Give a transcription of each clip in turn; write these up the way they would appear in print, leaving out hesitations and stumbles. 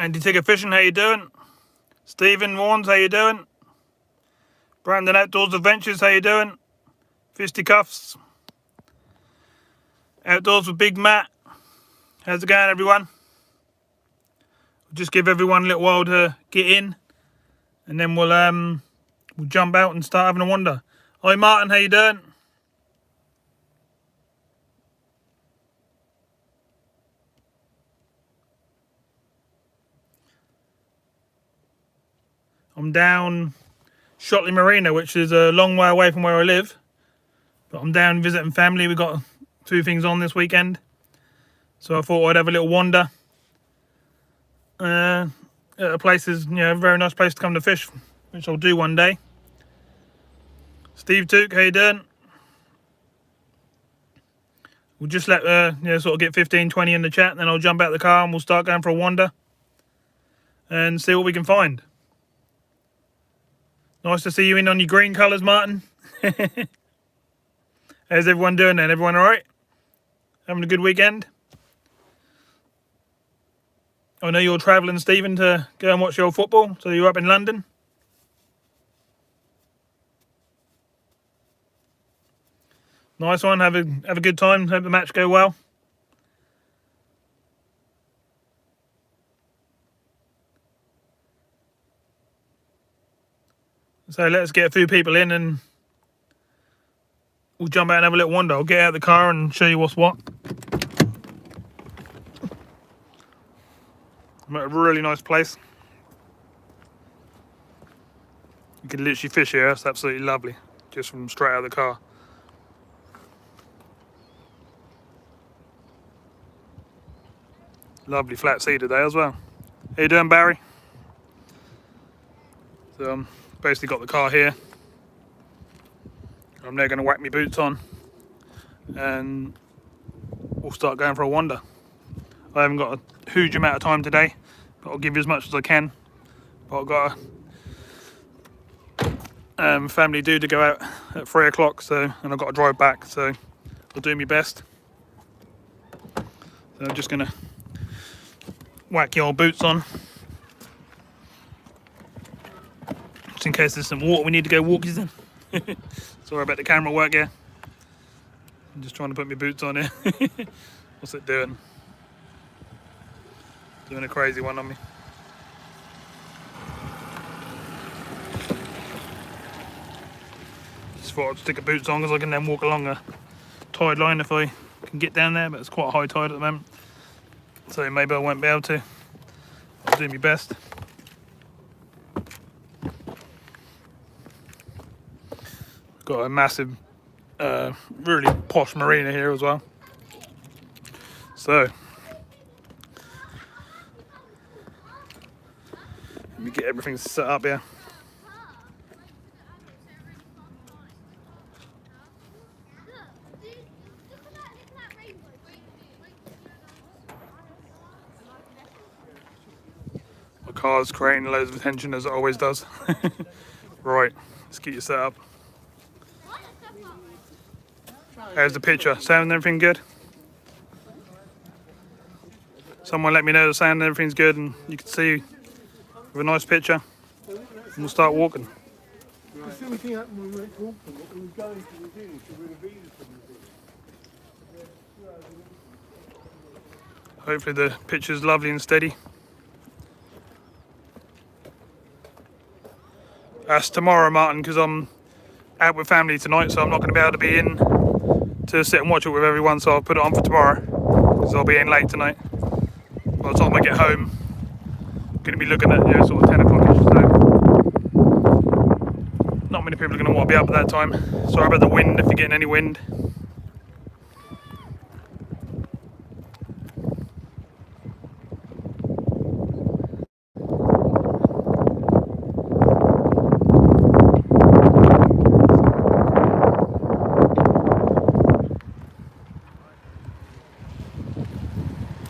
Andy Tigger Fishing, how you doing? Stephen Warnes, how you doing? Brandon Outdoors Adventures, how you doing? Fisticuffs. Outdoors with Big Matt. How's it going, everyone? We'll just give everyone a little while to get in, and then we'll jump out and start having a wander. Hi Martin, how you doing? I'm down Shotley Marina, which is a long way away from where I live. But I'm down visiting family. We've got a few things on this weekend. So I thought I'd have a little wander. A place is, a very nice place to come to fish, which I'll do one day. Steve Took, how you doing? We'll just let sort of get 15, 20 in the chat, and then I'll jump out the car and we'll start going for a wander and see what we can find. Nice to see you in on your green colours, Martin. How's everyone doing then? Everyone all right? Having a good weekend? I know you're travelling, Stephen, to go and watch your football, so you're up in London. Nice one. Have a good time. Hope the match go well. So let's get a few people in and we'll jump out and have a little wander. I'll get out of the car and show you what's what. I'm at a really nice place. You can literally fish here. It's absolutely lovely. Just from straight out of the car. Lovely flat sea today as well. How you doing, Barry? So basically got the car here. I'm now going to whack my boots on and we'll start going for a wander. I haven't got a huge amount of time today, but I'll give you as much as I can. But I've got a family due to go out at 3 o'clock, and I've got to drive back, so I'll do my best. So I'm just going to whack your boots on. In case there's some water we need to go walkies in. Sorry about the camera work here. I'm just trying to put my boots on here. What's it doing? Doing a crazy one on me. Just thought I'd stick the boots on because I can then walk along a tide line if I can get down there, but it's quite a high tide at the moment. So maybe I won't be able to. I'll do my best. Got a massive, really posh marina here as well. So, let me get everything set up here. My car's creating loads of attention as it always does. Right, let's get you set up. There's the picture. Sound and everything good? Someone let me know the sound and everything's good and you can see with a nice picture. And we'll start walking. Hopefully the picture's lovely and steady. That's tomorrow, Martin, because I'm out with family tonight, so I'm not going to be able to be in to sit and watch it with everyone, so I'll put it on for tomorrow because I'll be in late tonight. By the time I get home, I'm going to be looking at sort of 10 o'clock-ish, so not many people are going to want to be up at that time. Sorry about the wind if you're getting any wind.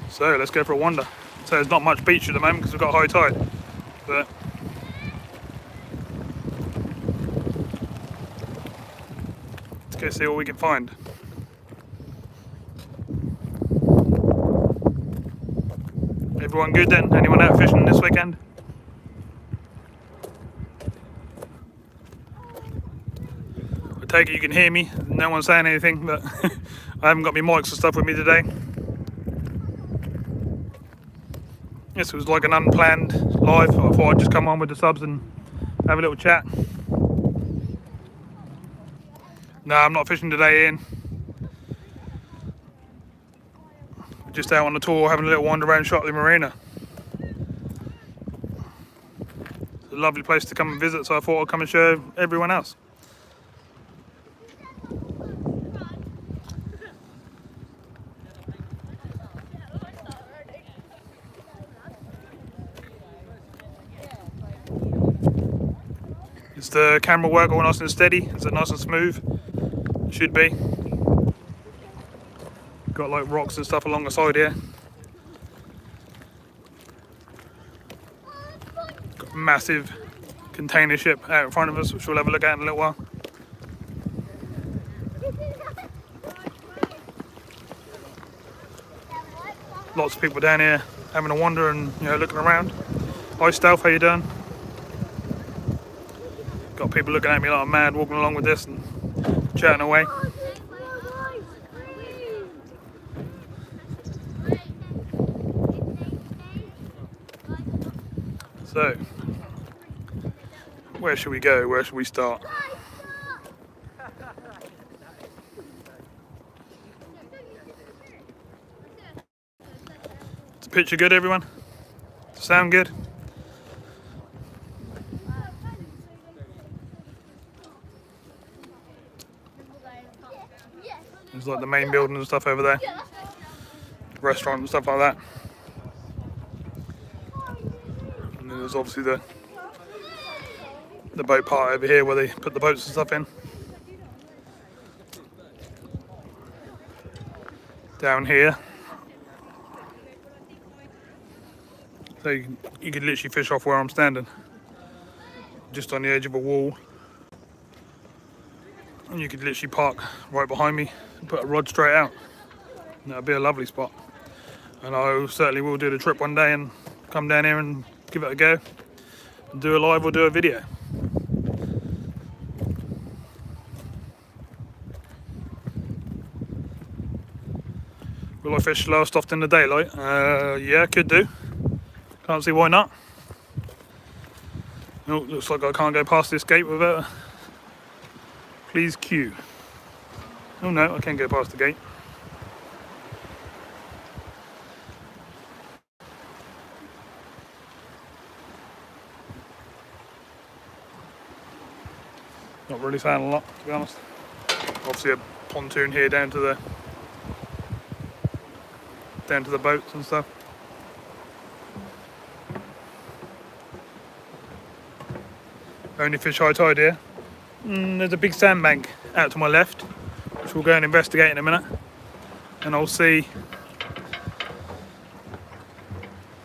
So let's go for a wander. So there's not much beach at the moment because we've got high tide, but let's go see what we can find. Everyone good then? Anyone out fishing this weekend? I take it you can hear me. No one's saying anything, but I haven't got my mics and stuff with me today. This was like an unplanned live. I thought I'd just come on with the subs and have a little chat. No, I'm not fishing today, Ian. We're just out on the tour having a little wander around Shotley Marina. It's a lovely place to come and visit, so I thought I'd come and show everyone else. Is the camera work all nice and steady? Is it nice and smooth? It should be. Got like rocks and stuff along the side here. Got a massive container ship out in front of us, which we'll have a look at in a little while. Lots of people down here having a wander and looking around. Hi Stealth, how you doing? Got people looking at me like I'm mad walking along with this and chatting away. So, where should we go? Where should we start? Is the picture good, everyone? Does it sound good? There's like the main building and stuff over there. Restaurant and stuff like that. And then there's obviously the boat part over here where they put the boats and stuff in. Down here. So you could literally fish off where I'm standing. Just on the edge of a wall. And you could literally park right behind me and put a rod straight out. And that'd be a lovely spot. And I certainly will do the trip one day and come down here and give it a go. And do a live or do a video. Will I fish last off in the daylight? Yeah, could do. Can't see why not. Oh, looks like I can't go past this gate without a please queue. Oh no, I can go past the gate. Not really saying a lot, to be honest. Obviously a pontoon here down to the boats and stuff. Only fish high tide here. There's a big sandbank out to my left, which we'll go and investigate in a minute, and I'll see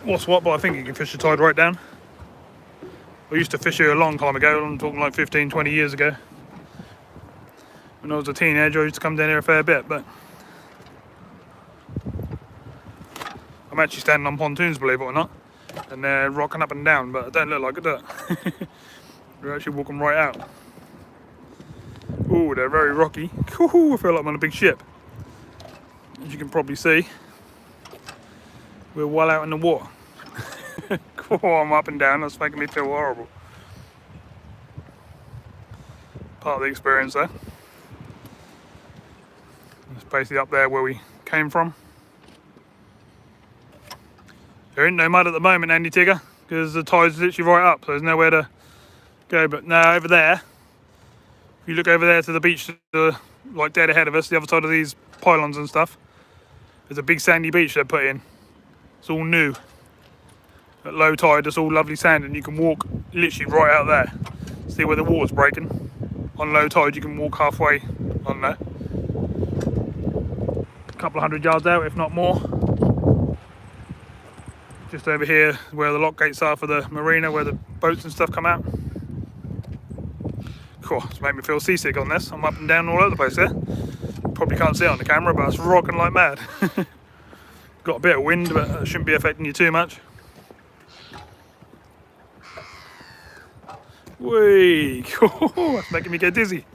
what's what, but I think you can fish the tide right down. I used to fish here a long time ago. I'm talking like 15-20 years ago. When I was a teenager I used to come down here a fair bit, but I'm actually standing on pontoons, believe it or not, and they're rocking up and down, but I don't look like it, do it? We're actually walking right out. Ooh, they're very rocky. Ooh, I feel like I'm on a big ship. As you can probably see, we're well out in the water. Oh, I'm up and down, that's making me feel horrible. Part of the experience there. It's basically up there where we came from. There ain't no mud at the moment, Andy Tigger, because the tide's literally right up, so there's nowhere to go. But now over there, if you look over there to the beach, like dead ahead of us, the other side of these pylons and stuff, there's a big sandy beach they've put in. It's all new. At low tide, it's all lovely sand, and you can walk literally right out there. See where the water's breaking. On low tide, you can walk halfway on there. A couple of 100 yards out, if not more. Just over here, where the lock gates are for the marina, where the boats and stuff come out. Cool, it's made me feel seasick on this. I'm up and down all over the place here. Probably can't see it on the camera, but it's rocking like mad. Got Got a bit of wind, but it shouldn't be affecting you too much. Whee! That's making me get dizzy.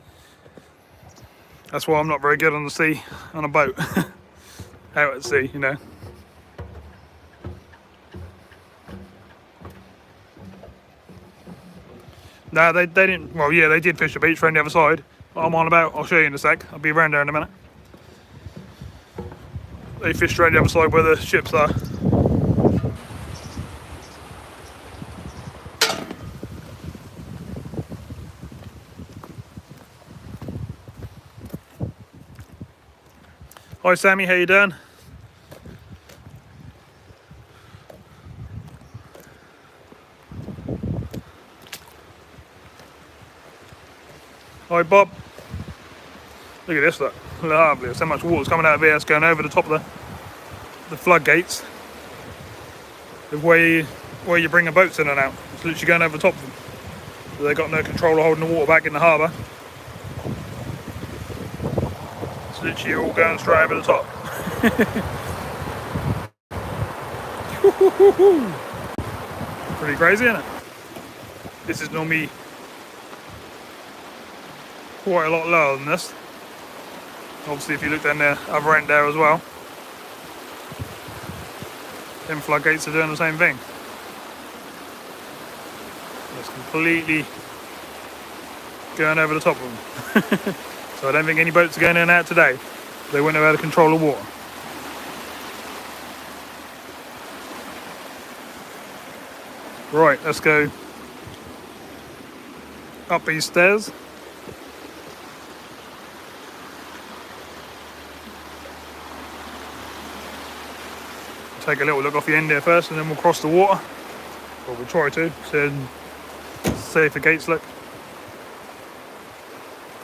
That's why I'm not very good on the sea, on a boat. Out at sea, you know. No, they didn't. Well, yeah, they did fish the beach around the other side. What I'm on about, I'll show you in a sec. I'll be around there in a minute. They fished around the other side where the ships are. Hi Sammy, how you doing? Hi Bob. Look at this, look. Lovely. There's so much water's coming out of here. It's going over the top of the floodgates. Where you bring a boats in and out. It's literally going over the top of them. So they've got no control of holding the water back in the harbour. It's literally all going straight over the top. Pretty crazy, isn't it? This is normally quite a lot lower than this. Obviously, if you look down the other end there as well, them floodgates are doing the same thing. It's completely going over the top of them. So I don't think any boats are going in and out today. They wouldn't have had a control of water. Right, let's go up these stairs. Take a little look off the end there first, and then we'll cross the water. Well, we'll try to, so see if the gates look.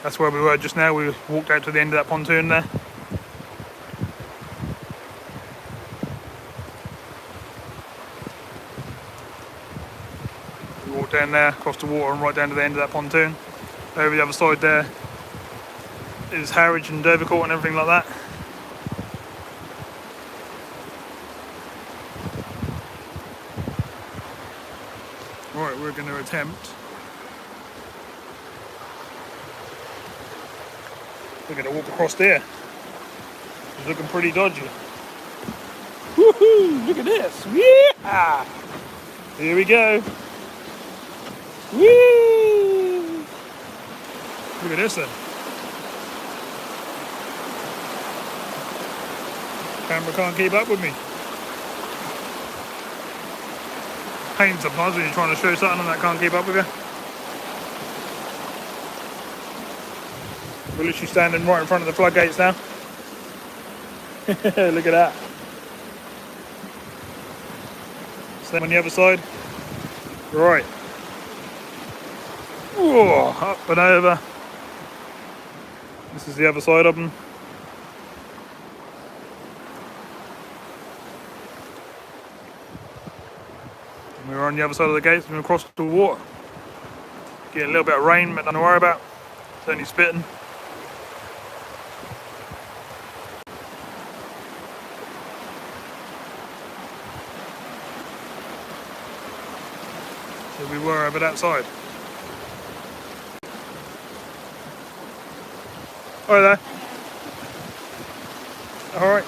That's where we were just now. We walked out to the end of that pontoon there. We walked down there, across the water, and right down to the end of that pontoon. Over the other side there is Harwich and Dovercourt and everything like that. Right, we're going to attempt. We're going to walk across there. It's looking pretty dodgy. Woohoo! Look at this! Yeah! Here we go. Woo! Look at this then. Camera can't keep up with me. Pain sometimes when you're trying to show something and that can't keep up with you. We're literally standing right in front of the floodgates now. Look at that. Same on the other side. Right. Whoa, up and over. This is the other side of them. We're on the other side of the gates and we're across the water. Getting a little bit of rain, but nothing to worry about. It's only spitting. So we were over that side. Hi there. Alright.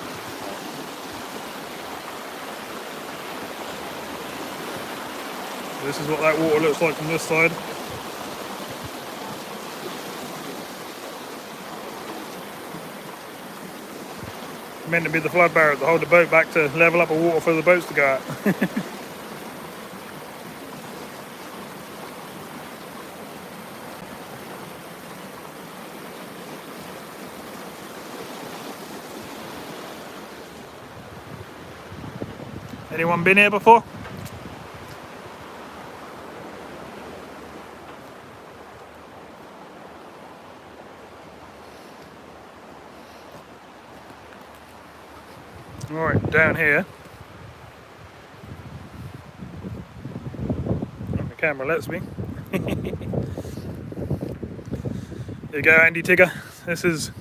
This is what that water looks like from this side. Meant to be the flood barrier to hold the boat back to level up the water for the boats to go out. Anyone been here before? Alright, down here. If the camera lets me. There you go, Andy Tigger. This is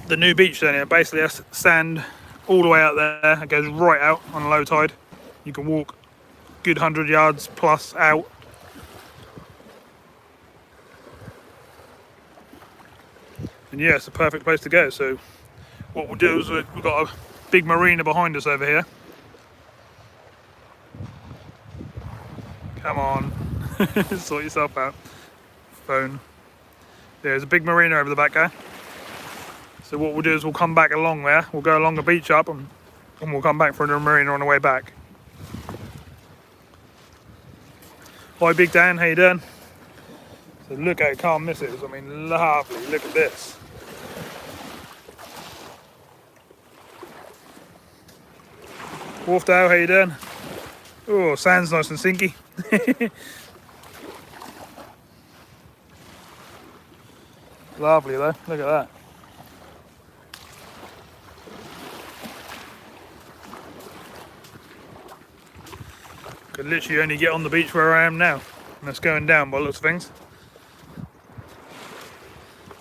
the new beach down here. Basically, that's sand all the way out there. It goes right out on low tide. You can walk a good 100 yards plus out. And yeah, it's a perfect place to go. So what we'll do is we've got a big marina behind us over here. Come on, sort yourself out. Phone. There's a big marina over the back there. So what we'll do is we'll come back along there. We'll go along the beach up and we'll come back for the marina on the way back. Hi Big Dan, how you doing? So look how calm this is. I mean, lovely. Look at this. Wharfdale, how you doing? Oh, sand's nice and sinky. Lovely though, look at that. Could literally only get on the beach where I am now. And that's going down by lots of things.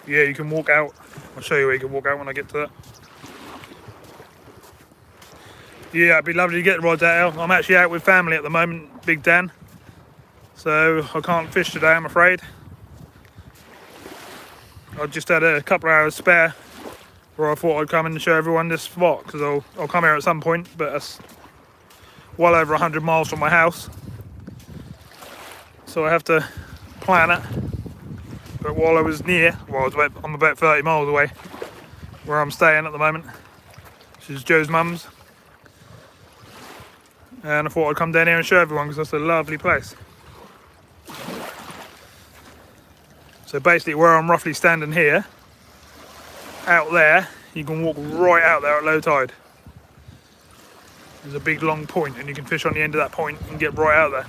Yeah, you can walk out. I'll show you where you can walk out when I get to that. Yeah, it'd be lovely to get the rods out. I'm actually out with family at the moment, Big Dan. So I can't fish today, I'm afraid. I just had a couple of hours spare where I thought I'd come in and show everyone this spot, because I'll come here at some point, but that's well over 100 miles from my house. So I have to plan it. But while I was near, I'm about 30 miles away where I'm staying at the moment, which is Joe's mum's. And I thought I'd come down here and show everyone because that's a lovely place. So basically where I'm roughly standing here, out there, you can walk right out there at low tide. There's a big long point and you can fish on the end of that point and get right out there.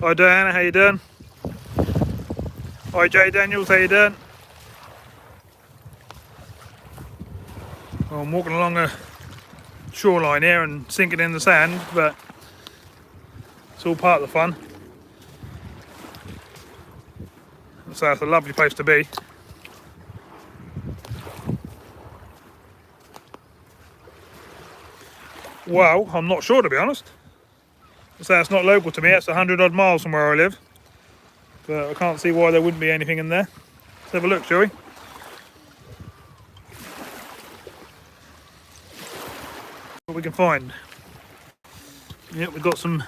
Hi Diana, how you doing? Hi Jay Daniels, how you doing? Well, I'm walking along a shoreline here and sinking in the sand, but it's all part of the fun. So it's a lovely place to be. Well, I'm not sure to be honest. So it's not local to me, it's 100 odd miles from where I live. But I can't see why there wouldn't be anything in there. Let's have a look, shall we? What we can find. Yep, we've got some,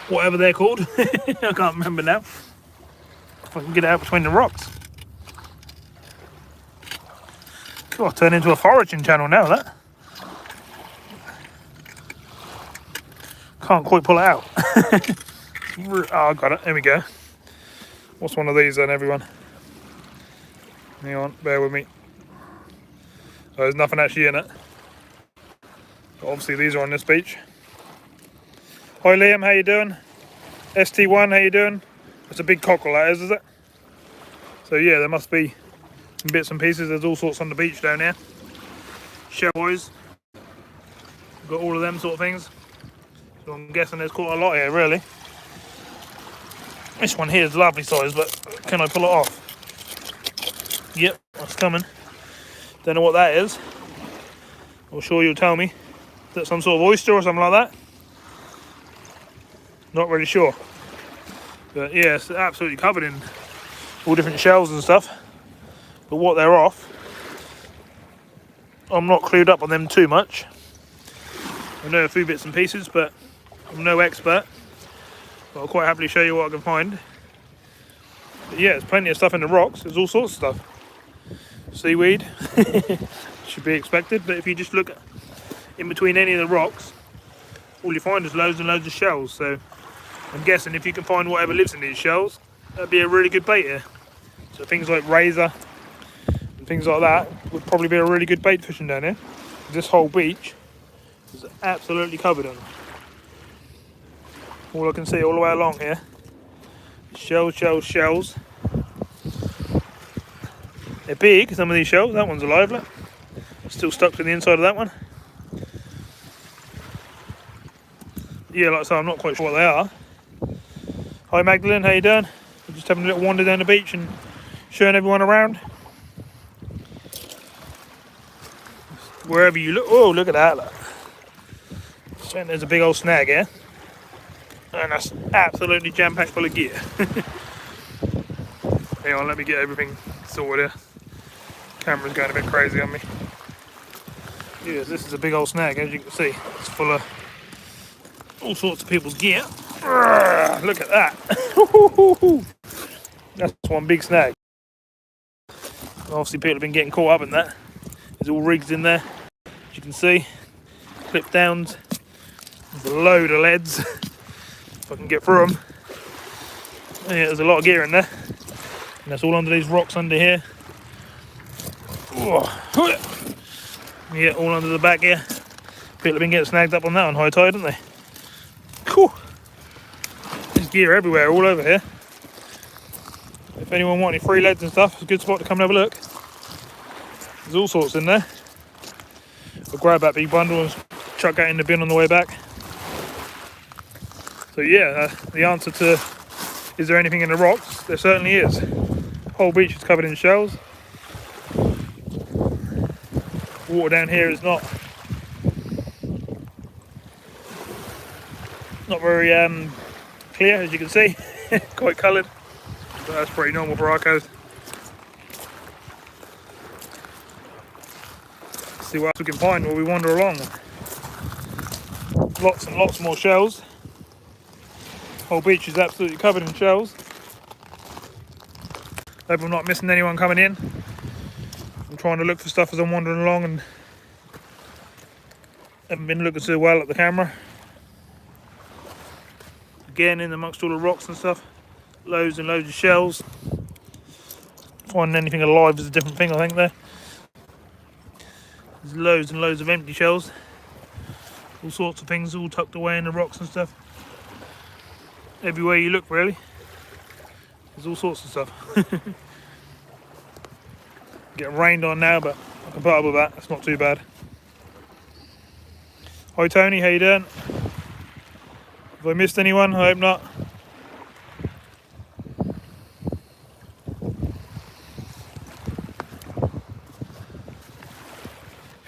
whatever they're called. I can't remember now. If I can get it out between the rocks. God, I'll turn into a foraging channel now, that. Can't quite pull it out. Oh, I got it. There we go. What's one of these then, everyone? Hang on, bear with me. Oh, there's nothing actually in it. But obviously these are on this beach. Hi Liam, how you doing? ST1, how you doing? It's a big cockerel that is it? So yeah, there must be some bits and pieces. There's all sorts on the beach down here. Shellboys. Got all of them sort of things. So I'm guessing there's quite a lot here, really. This one here is lovely size, but can I pull it off? Yep, that's coming. Don't know what that is. I'm sure you'll tell me. Is that some sort of oyster or something like that? Not really sure. But yeah, it's absolutely covered in all different shells and stuff. But what they're off, I'm not clued up on them too much. I know a few bits and pieces, but I'm no expert. But I'll quite happily show you what I can find. But yeah, there's plenty of stuff in the rocks. There's all sorts of stuff. Seaweed, should be expected. But if you just look in between any of the rocks, all you find is loads and loads of shells. So I'm guessing if you can find whatever lives in these shells, that'd be a really good bait here. So things like razor and things like that would probably be a really good bait fishing down here. This whole beach is absolutely covered in them. All I can see all the way along here, shells, shells, shells. They're big, some of these shells. That one's alive, look. Still stuck to the inside of that one. Yeah, like I say, I'm not quite sure what they are. Hi Magdalene, how you doing? We're just having a little wander down the beach and showing everyone around. Wherever you look, oh look at that. Look. And there's a big old snag here. And that's absolutely jam-packed full of gear. Hang on, let me get everything sorted here. Camera's going a bit crazy on me. Yes, this is a big old snag, as you can see. It's full of all sorts of people's gear. Look at that. That's one big snag. Obviously people have been getting caught up in that. There's all rigs in there, as you can see. Clip downs. There's a load of leads. If I can get through them. Yeah, there's a lot of gear in there. And that's all under these rocks under here. Yeah, all under the back here. People have been getting snagged up on that on high tide, haven't they? Cool. There's gear everywhere, all over here. If anyone wants any free leads and stuff, it's a good spot to come and have a look. There's all sorts in there. I'll grab that big bundle and chuck that in the bin on the way back. So yeah, the answer to is there anything in the rocks? There certainly is. The whole beach is covered in shells. Water down here is not very clear, as you can see. Quite coloured, but that's pretty normal for our coast. Let's see what else we can find while we wander along. Lots and lots more shells. The whole beach is absolutely covered in shells. Hope I'm not missing anyone coming in. I'm trying to look for stuff as I'm wandering along and haven't been looking so well at the camera. Again, in amongst all the rocks and stuff, loads and loads of shells. Finding anything alive is a different thing, I think, there. There's loads and loads of empty shells. All sorts of things all tucked away in the rocks and stuff. Everywhere you look, really. There's all sorts of stuff. Getting rained on now, but I can put up with that. It's not too bad. Hi Tony, how you doing? Have I missed anyone? I hope not.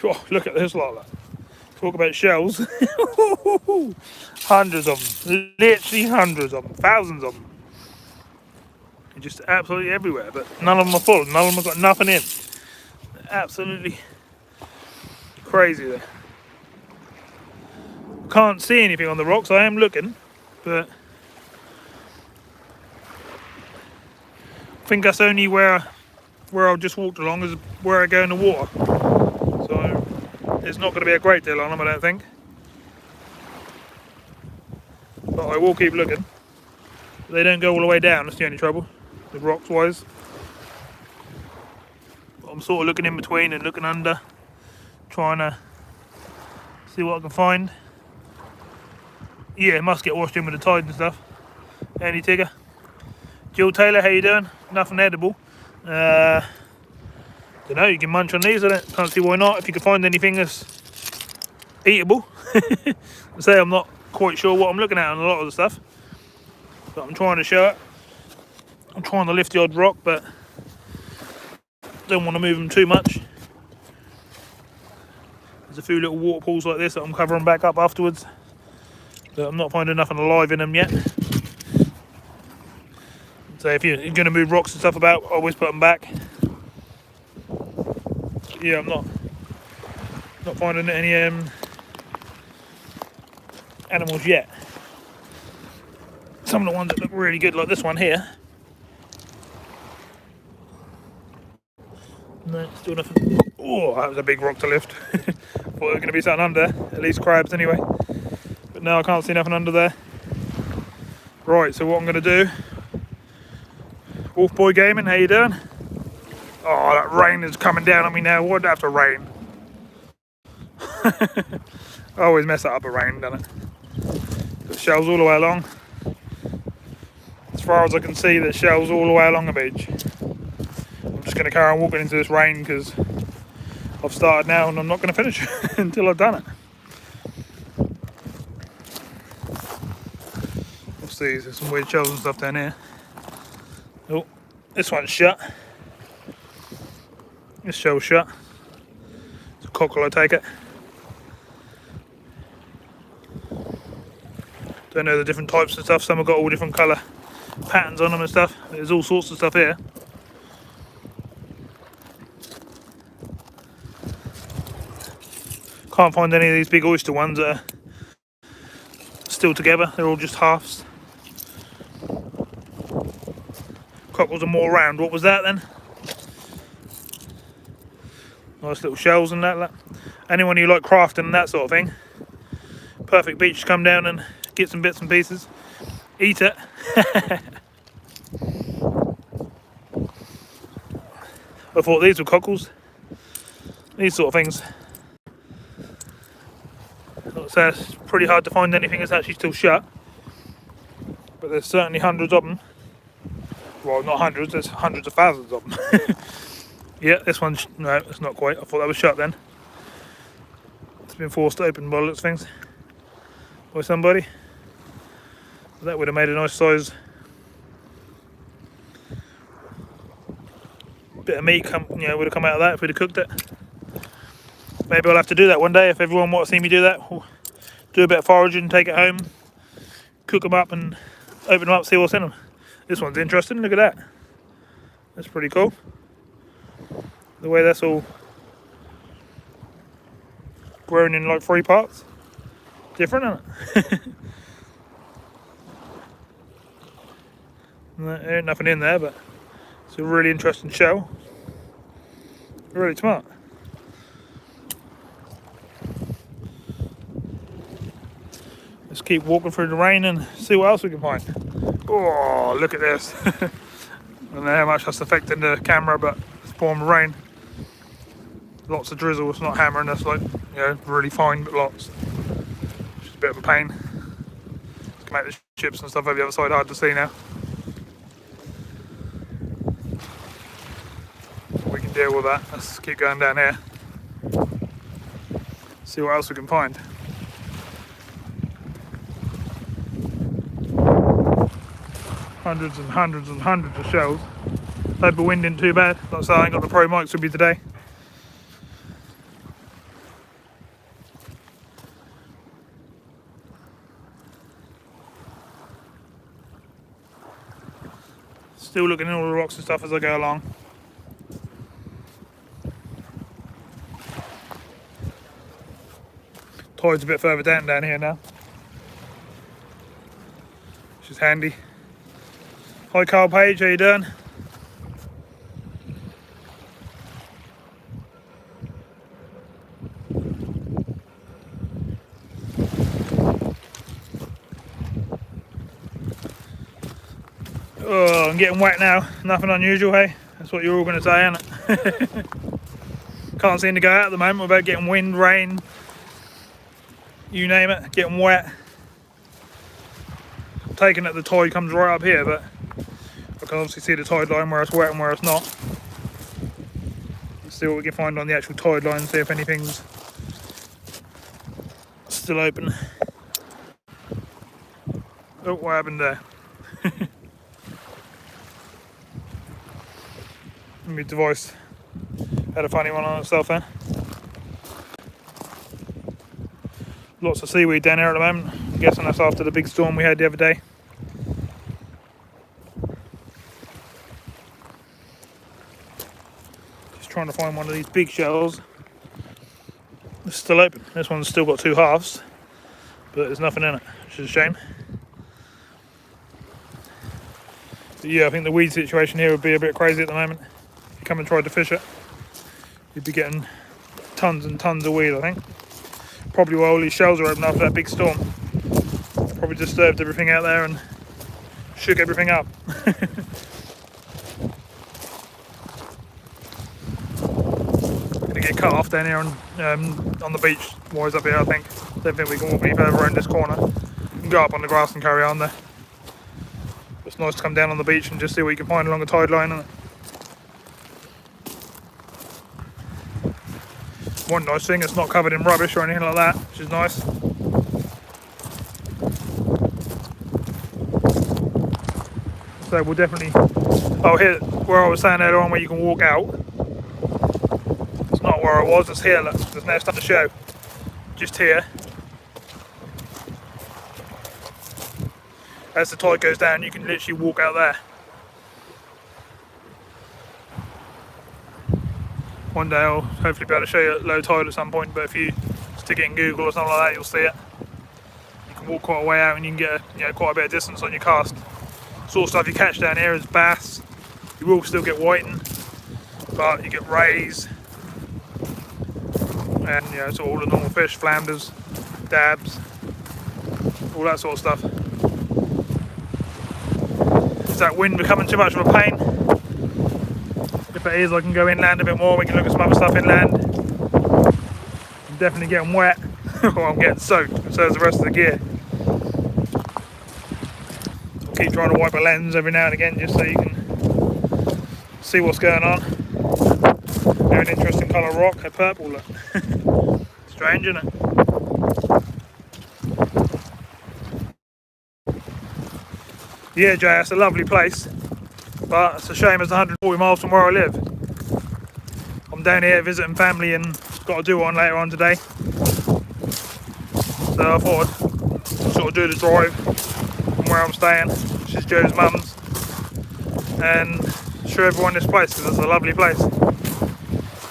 Oh, look at this lot. Talk about shells. Hundreds of them. Literally hundreds of them. Thousands of them. They're just absolutely everywhere, but none of them are full. None of them have got nothing in. They're absolutely crazy there. Can't see anything on the rocks. I am looking, but I think that's only where I've just walked along is where I go in the water. So there's not going to be a great deal on them, I don't think. But I will keep looking. They don't go all the way down. That's the only trouble, the rocks wise. But I'm sort of looking in between and looking under, trying to see what I can find. Yeah, it must get washed in with the tide and stuff. Any tigger. Jill Taylor, how you doing? Nothing edible. Don't know, you can munch on these. Can't see why not. If you can find anything that's eatable. I say I'm not quite sure what I'm looking at on a lot of the stuff, but I'm trying to show it. I'm trying to lift the odd rock, but don't want to move them too much. There's a few little water pools like this that I'm covering back up afterwards. But I'm not finding nothing alive in them yet. So if you're going to move rocks and stuff about, always put them back. Yeah, I'm not finding any animals yet. Some of the ones that look really good, like this one here. No, still nothing. Oh, that was a big rock to lift. Thought there was going to be something under, at least crabs anyway. But no, I can't see nothing under there. Right, so what I'm going to do. Wolf Boy Gaming, how you doing? Oh, that rain is coming down on me now. Why'd it have to rain? I always mess that up at rain, don't it? Got shells all the way along. As far as I can see, there's shells all the way along the beach. I'm just going to carry on walking into this rain because I've started now and I'm not going to finish until I've done it. What's these? There's some weird shells and stuff down here. Oh, this one's shut. This shell's shut. It's a cockle, I take it. Don't know the different types and stuff. Some have got all different colour patterns on them and stuff. There's all sorts of stuff here. Can't find any of these big oyster ones that are still together. They're all just halves. Cockles are more round. What was that then? Nice little shells and that. Anyone who like crafting and that sort of thing, perfect beach to come down and get some bits and pieces. Eat it. I thought these were cockles. These sort of things. So it's pretty hard to find anything that's actually still shut. But there's certainly hundreds of them. Well, not hundreds, there's hundreds of thousands of them. Yeah, this one's, no, it's not quite. I thought that was shut then. It's been forced open by the looks of things by somebody. That would have made a nice size bit of meat would have come out of that if we'd have cooked it. Maybe I'll have to do that one day if everyone wants to see me do that. We'll do a bit of foraging, take it home, cook them up and open them up, see what's in them. This one's interesting, look at that. That's pretty cool. The way that's all grown in like 3 parts. Different, isn't it? There ain't nothing in there, but it's a really interesting shell. Really smart. Let's keep walking through the rain and see what else we can find. Oh, look at this. I don't know how much that's affecting the camera, but it's pouring rain. Lots of drizzle. It's not hammering us like, really fine, but lots. Which is a bit of a pain. Come out the ships and stuff over the other side, hard to see now. We can deal with that. Let's keep going down here. See what else we can find. Hundreds and hundreds and hundreds of shells. Hope the wind isn't too bad. Like I say, I ain't got the pro mics with me today. Still looking at all the rocks and stuff as I go along. Tide's a bit further down here now, which is handy. Hi Carl Page, how you doing? Oh, I'm getting wet now. Nothing unusual, hey? That's what you're all going to say, isn't it? Can't seem to go out at the moment without getting wind, rain, you name it, getting wet. I'm taking it the tide comes right up here, but I can obviously see the tide line where it's wet and where it's not. Let's see what we can find on the actual tide line, see if anything's still open. Oh, what happened there? My device had a funny one on itself then. Lots of seaweed down here at the moment. I'm guessing that's after the big storm we had the other day. Just trying to find one of these big shells. It's still open. This one's still got 2 halves, but there's nothing in it, which is a shame. But yeah, I think the weed situation here would be a bit crazy at the moment. If you come and tried to fish it, you'd be getting tons and tons of weed, I think. Probably while all these shells are open after that big storm. Probably disturbed everything out there and shook everything up. Gonna get cut off down here on the beach, wise up here I think. Don't think we can walk any further around this corner. We can go up on the grass and carry on there. It's nice to come down on the beach and just see what you can find along the tide line, isn't it? One nice thing, it's not covered in rubbish or anything like that, which is nice. So we'll definitely, oh here, where I was saying earlier on where you can walk out. It's not where I was, it's here, look, there's no stuff to show. Just here. As the tide goes down, you can literally walk out there. One day I'll hopefully be able to show you at low tide at some point, but if you stick it in Google or something like that, you'll see it. You can walk quite a way out and you can get quite a bit of distance on your cast. Sort of stuff you catch down here is bass. You will still get whiting, but you get rays and so all the normal fish, flounders, dabs, all that sort of stuff. Is that wind becoming too much of a pain? If it is, I can go inland a bit more. We can look at some other stuff inland. I'm definitely getting wet, or I'm getting soaked, and so is the rest of the gear. I'll keep trying to wipe a lens every now and again just so you can see what's going on. Very interesting colour rock, a purple look. Strange, isn't it? Yeah, Jay, it's a lovely place, but it's a shame it's 140 miles from where I live. I'm down here visiting family and got to do one later on today. So I thought I'd sort of do the drive from where I'm staying, which is Joe's mum's, and show everyone this place because it's a lovely place.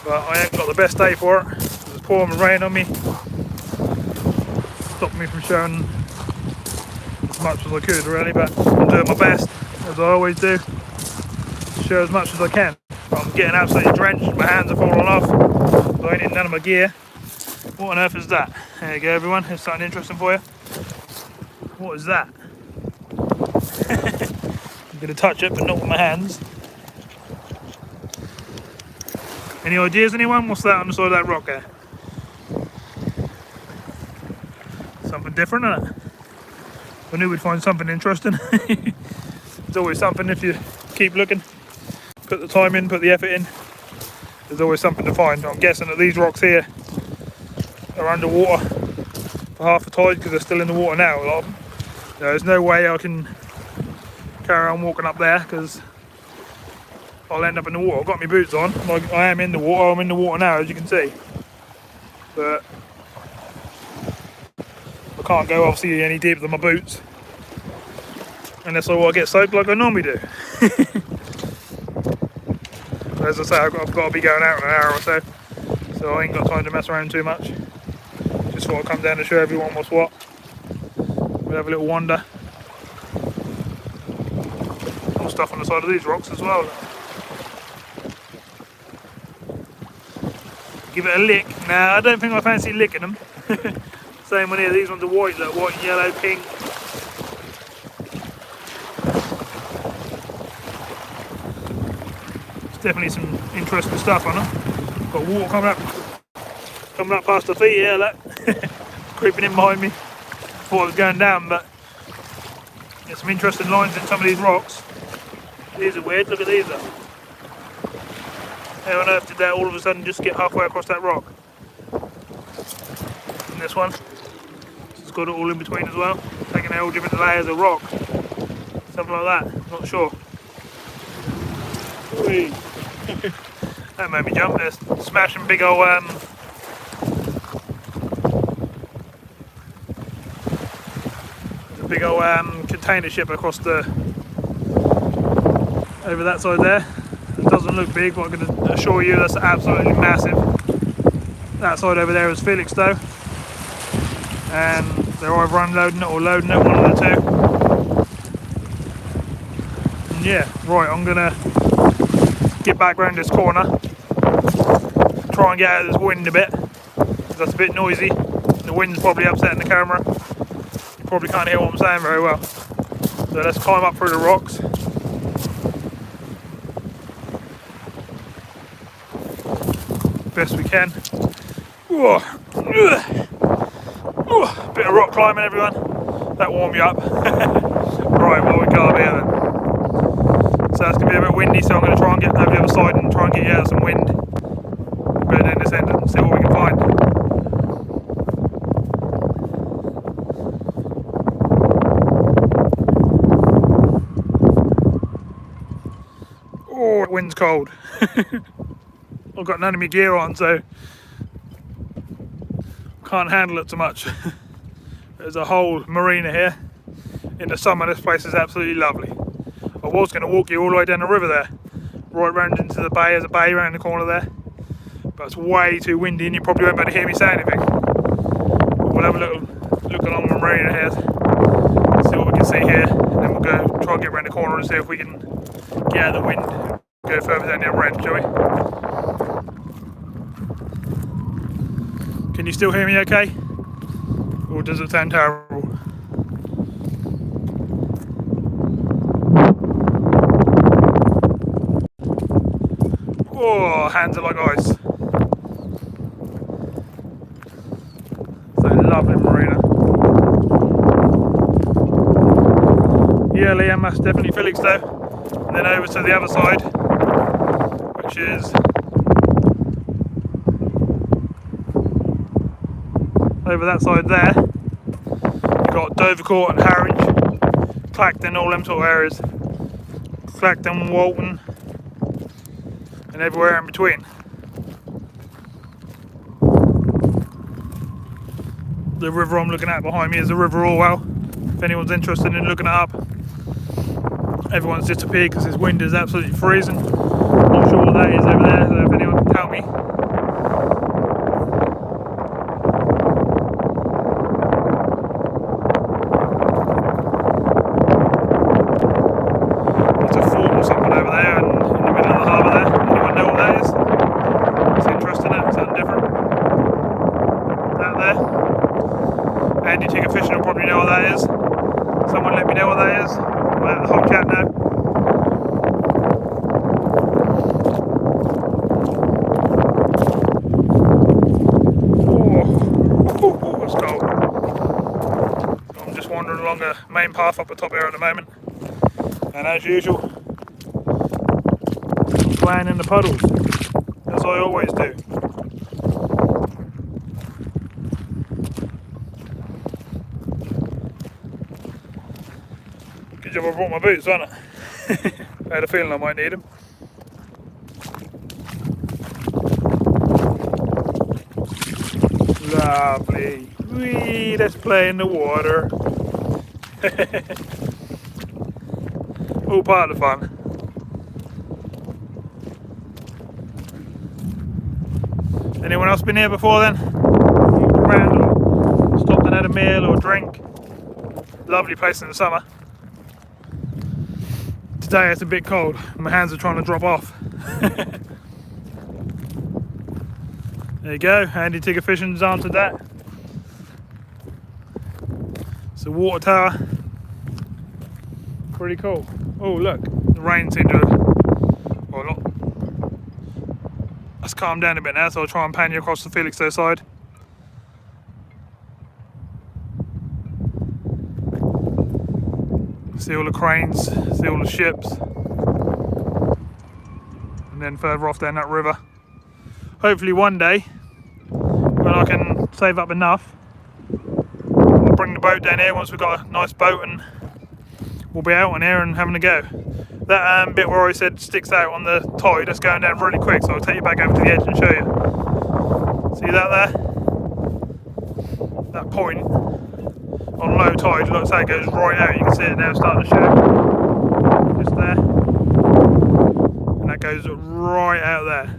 But I ain't got the best day for it. It's pouring rain on me. Stopped me from showing as much as I could really, but I'm doing my best, as I always do, to show as much as I can. But I'm getting absolutely drenched, my hands are falling off, so I ain't in none of my gear. What on earth is that? There you go everyone, here's something interesting for you. What is that? I'm going to touch it, but not with my hands. Any ideas anyone? What's that on the side of that rock there? Something different, isn't it? I knew we'd find something interesting. There's always something if you keep looking. Put the time in, put the effort in. There's always something to find. I'm guessing that these rocks here are underwater for half the tide because they're still in the water now, a lot of them. There's no way I can carry on walking up there because I'll end up in the water. I've got my boots on. I am in the water. I'm in the water now, as you can see. But I can't go obviously any deeper than my boots unless I get soaked like I normally do. As I say, I've got to be going out in an hour or so, so I ain't got time to mess around too much. Just thought I'd come down to show everyone what's what. We'll have a little wander. More stuff on the side of these rocks as well. Give it a lick. Nah, I don't think I fancy licking them. Same one here, these ones are white, look, white, yellow, pink. There's definitely some interesting stuff on them. Got water coming up past the feet here, look. Creeping in behind me. Thought it was going down, but there's some interesting lines in some of these rocks. These are weird, look at these though. How on earth did that all of a sudden just get halfway across that rock? And this one, it's got it all in between as well, taking out all different layers of rock. Something like that, not sure. That made me jump. There's smashing big old container ship across over that side there. It doesn't look big, but I'm going to assure you that's absolutely massive. That side over there is Felixstowe, and they're either unloading it or loading it, one of the two. And yeah, right, I'm going to get back round this corner, try and get out of this wind a bit, because that's a bit noisy. The wind's probably upsetting the camera. You probably can't hear what I'm saying very well. So let's climb up through the rocks. Best we can. Ooh. Ooh. Bit of rock climbing, everyone. That warm you up. Right, well we got up here then. So it's going to be a bit windy, so I'm going to try and get over the other side and try and get you out of some wind. Go down this end and see what we can find. Oh, the wind's cold. I've got none of my gear on, so can't handle it too much. There's a whole marina here. In the summer, this place is absolutely lovely. I was going to walk you all the way down the river there, right round into the bay. There's a bay around the corner there, but it's way too windy and you probably won't be able to hear me say anything. But we'll have a little look along the marina here, see what we can see here, and then we'll go try and get around the corner and see if we can get out of the wind, go further down the other end, shall we? Can you still hear me okay? Or does it sound terrible? Oh, hands are like ice. It's a lovely marina. Yeah, Liam, that's definitely Felixstowe. And then over to the other side, which is over that side there. You've got Dovercourt and Harwich, Clacton, all them sort of areas. Clacton, Walton, and everywhere in between. The river I'm looking at behind me is the River Orwell. If anyone's interested in looking it up. Everyone's disappeared because this wind is absolutely freezing. Not sure what that is over there, so if anyone can tell me. There's a fort or something over there in the middle of the harbour there. Anyone know what that is? It's interesting, isn't it? Something different. That there. Andy Tigger Fishing will probably know what that is. Someone let me know what that is. We'll have the whole chat now. Oh, it's cold. So I'm just wandering along the main path up the top here at the moment. And as usual, playing in the puddles, as I always do. Good job I brought my boots, wasn't it? I had a feeling I might need them. Lovely. Whee, let's play in the water. All part of the fun. Anyone else been here before then? Walked around or stopped and had a meal or drink? Lovely place in the summer. Today it's a bit cold. My hands are trying to drop off. There you go, Andy Tigger Fishing's answered that. It's a water tower. Pretty cool. Oh look, the rain seemed to have, well not, that's calmed down a bit now, so I'll try and pan you across the Felixstowe side. See all the cranes, see all the ships. And then further off down that river. Hopefully one day, when I can save up enough, I'll bring the boat down here once we've got a nice boat and we'll be out on here and having a go. That bit where I said sticks out on the tide, that's going down really quick, so I'll take you back over to the edge and show you. See that there? That point on low tide looks like it goes right out. You can see it now starting to show. Just there. And that goes right out there.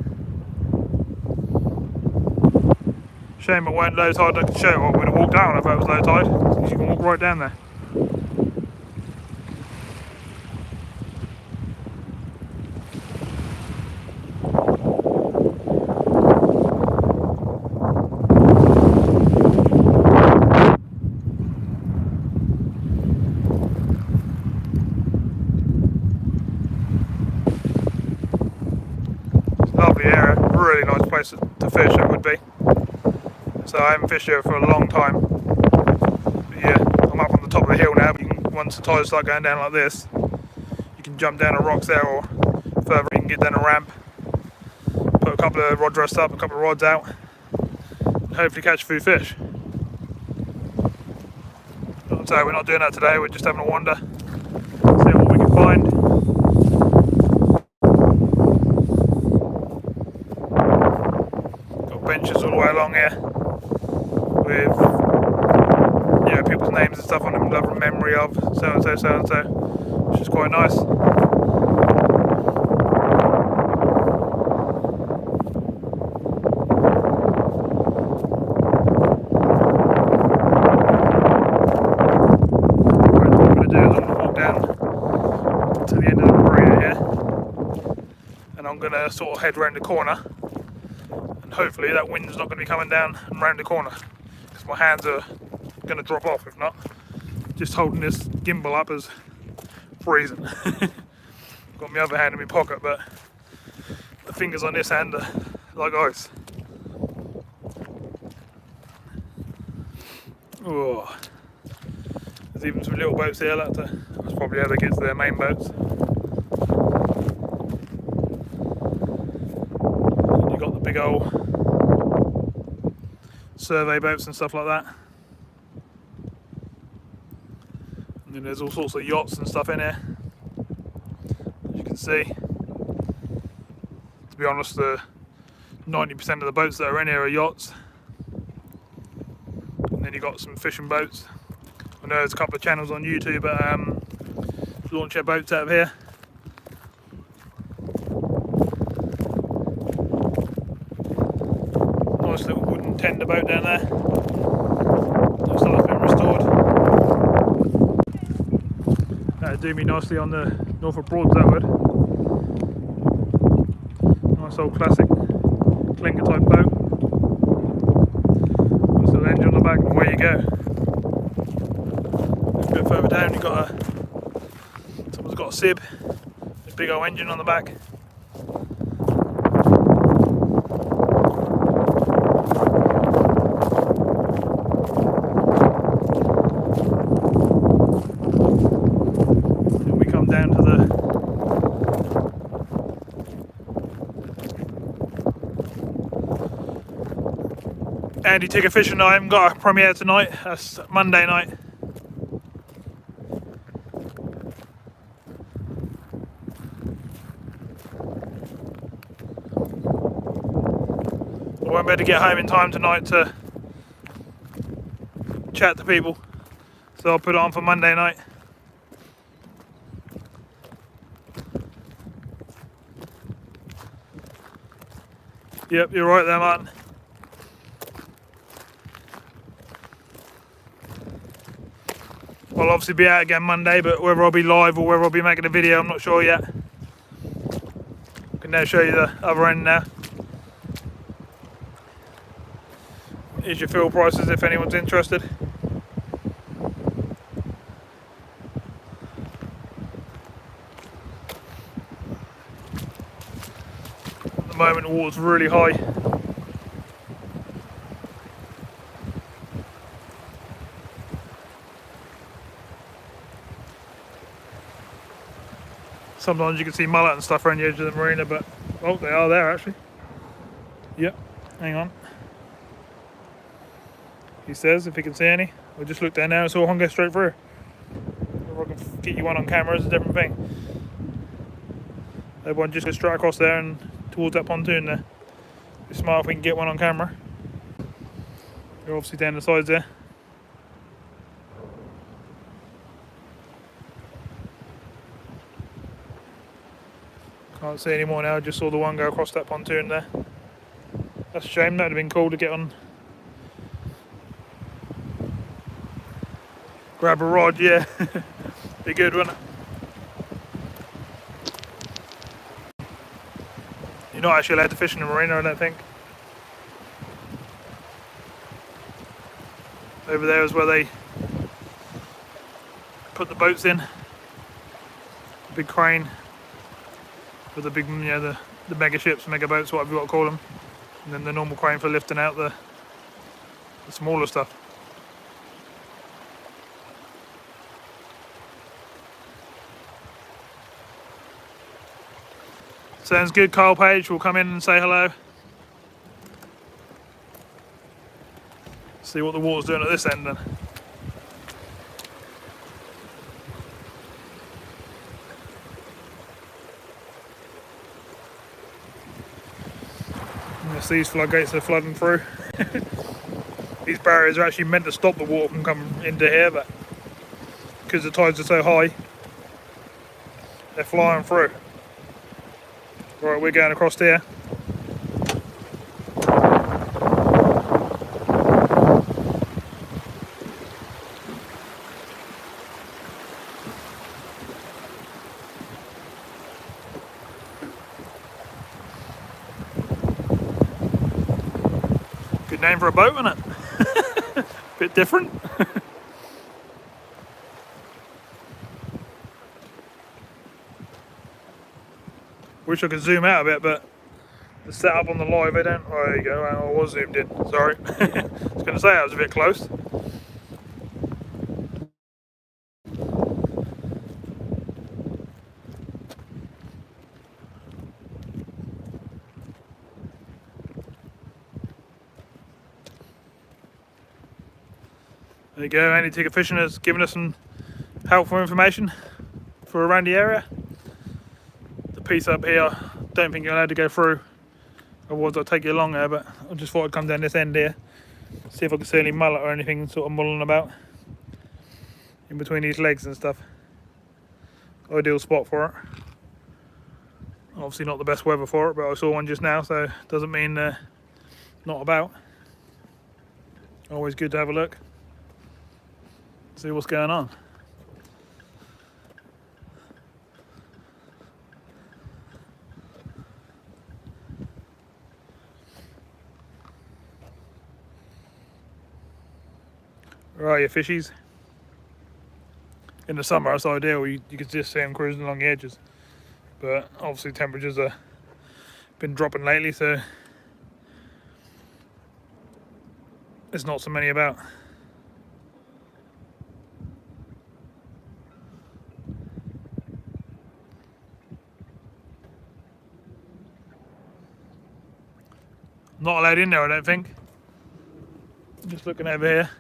Shame it weren't low tide, I could show you what we'd have walked down if it was low tide, because you can walk right down there. Lovely area, really nice place to fish it would be. So I haven't fished here for a long time. But yeah, I'm up on the top of the hill now. Once the tides start going down like this, you can jump down the rocks there, or further you can get down a ramp. Put a couple of rod rests up, a couple of rods out, and hopefully catch a few fish. So we're not doing that today, we're just having a wander, see what we can find. along here with people's names and stuff on them, like from memory of so and so, which is quite nice. To the end of the marina here, and I'm going to sort of head round the corner, and hopefully that wind's not going to be coming down and round the corner, because my hands are going to drop off if not. Just holding this gimbal up is freezing. Got my other hand in my pocket, but the fingers on this hand are like ice. Oh. There's even some little boats here, that's probably how they get to their main boats. And you've got the big old survey boats and stuff like that. And then there's all sorts of yachts and stuff in here, as you can see. To be honest, 90% of the boats that are in here are yachts. And then you've got some fishing boats. I know there's a couple of channels on YouTube that launch their boats out of here. Nice little wooden tender boat down there. Looks like it's been restored. That'd do me nicely on the Norfolk Broads, that would. Nice old classic clinker type boat. Nice little engine on the back, and away you go. A bit further down you've got someone's got a sib, a big old engine on the back. And we come down to the Andy Tigger fishing night. I haven't got a premiere tonight, that's Monday night. I won't be able to get home in time tonight to chat to people, so I'll put it on for Monday night. Yep, you're right there, Martin. I'll obviously be out again Monday, but whether I'll be live or whether I'll be making a video, I'm not sure yet. I can now show you the other end now. Here's your fuel prices if anyone's interested. At the moment the water's really high. Sometimes you can see mullet and stuff around the edge of the marina, but oh, they are there actually. Yep, hang on. He says if he can see any. We'll just look there now and saw one go straight through. If I can get you one on camera is a different thing. That one just goes straight across there and towards that pontoon there. Be smart if we can get one on camera. They're obviously down the sides there. Can't see any more now, just saw the one go across that pontoon there. That's a shame, that would have been cool to get on. Grab a rod, yeah. Be good, wouldn't it? You're not actually allowed to fish in the marina, I don't think. Over there is where they put the boats in. Big crane with the big, the mega ships, mega boats, whatever you want to call them. And then the normal crane for lifting out the smaller stuff. Sounds good. Kyle Page will come in and say hello. See what the water's doing at this end then. Yes, these floodgates are flooding through. These barriers are actually meant to stop the water from coming into here, but because the tides are so high, they're flying through. Right, we're going across here. Good name for a boat, isn't it? Bit different. Wish I could zoom out a bit, but the setup on the live, I don't. Oh, there you go. I was zoomed in. Sorry. I was going to say I was a bit close. There you go. Any Ticket Fishing has given us some helpful information for around the area. The piece up here, don't think you're allowed to go through, otherwise I'll take you along there, but I just thought I'd come down this end here, see if I could see any mullet or anything sort of mulling about in between these legs and stuff. Ideal spot for it. Obviously not the best weather for it, but I saw one just now, so doesn't mean not about. Always good to have a look, see what's going on. Right, your fishies. In the summer it's ideal, you could just see them cruising along the edges, but obviously temperatures have been dropping lately, so there's not so many about. Not allowed in there, I don't think. Just looking over here,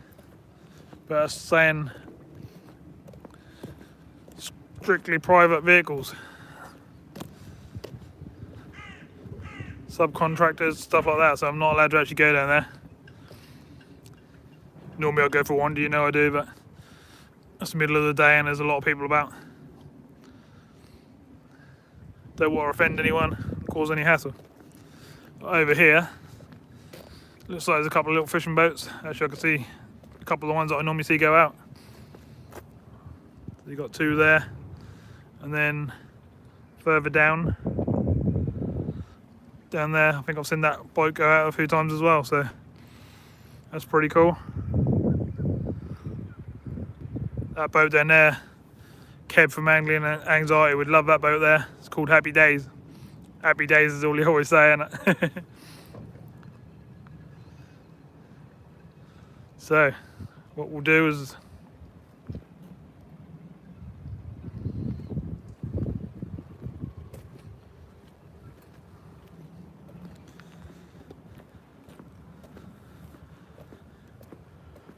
but it's saying strictly private vehicles, subcontractors, stuff like that, so I'm not allowed to actually go down there. Normally I'll go for one, you know I do, but it's the middle of the day and there's a lot of people about. Don't want to offend anyone, cause any hassle. But over here, looks like there's a couple of little fishing boats. Actually I can see a couple of the ones that I normally see go out. So you've got two there, and then further down there, I think I've seen that boat go out a few times as well, so that's pretty cool. That boat down there, Kev from Angling and Anxiety would love that boat there. It's called Happy Days. Happy Days is all you always say, isn't it? So what we'll do is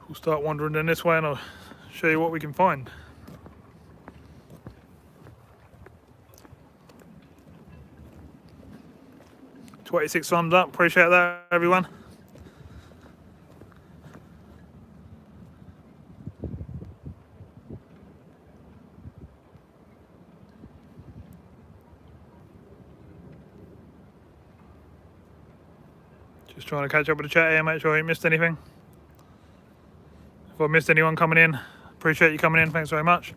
we'll start wandering down this way and I'll show you what we can find. $26 thumbs up, appreciate that everyone. Just trying to catch up with the chat here, make sure I ain't missed anything. If I missed anyone coming in, appreciate you coming in, thanks very much.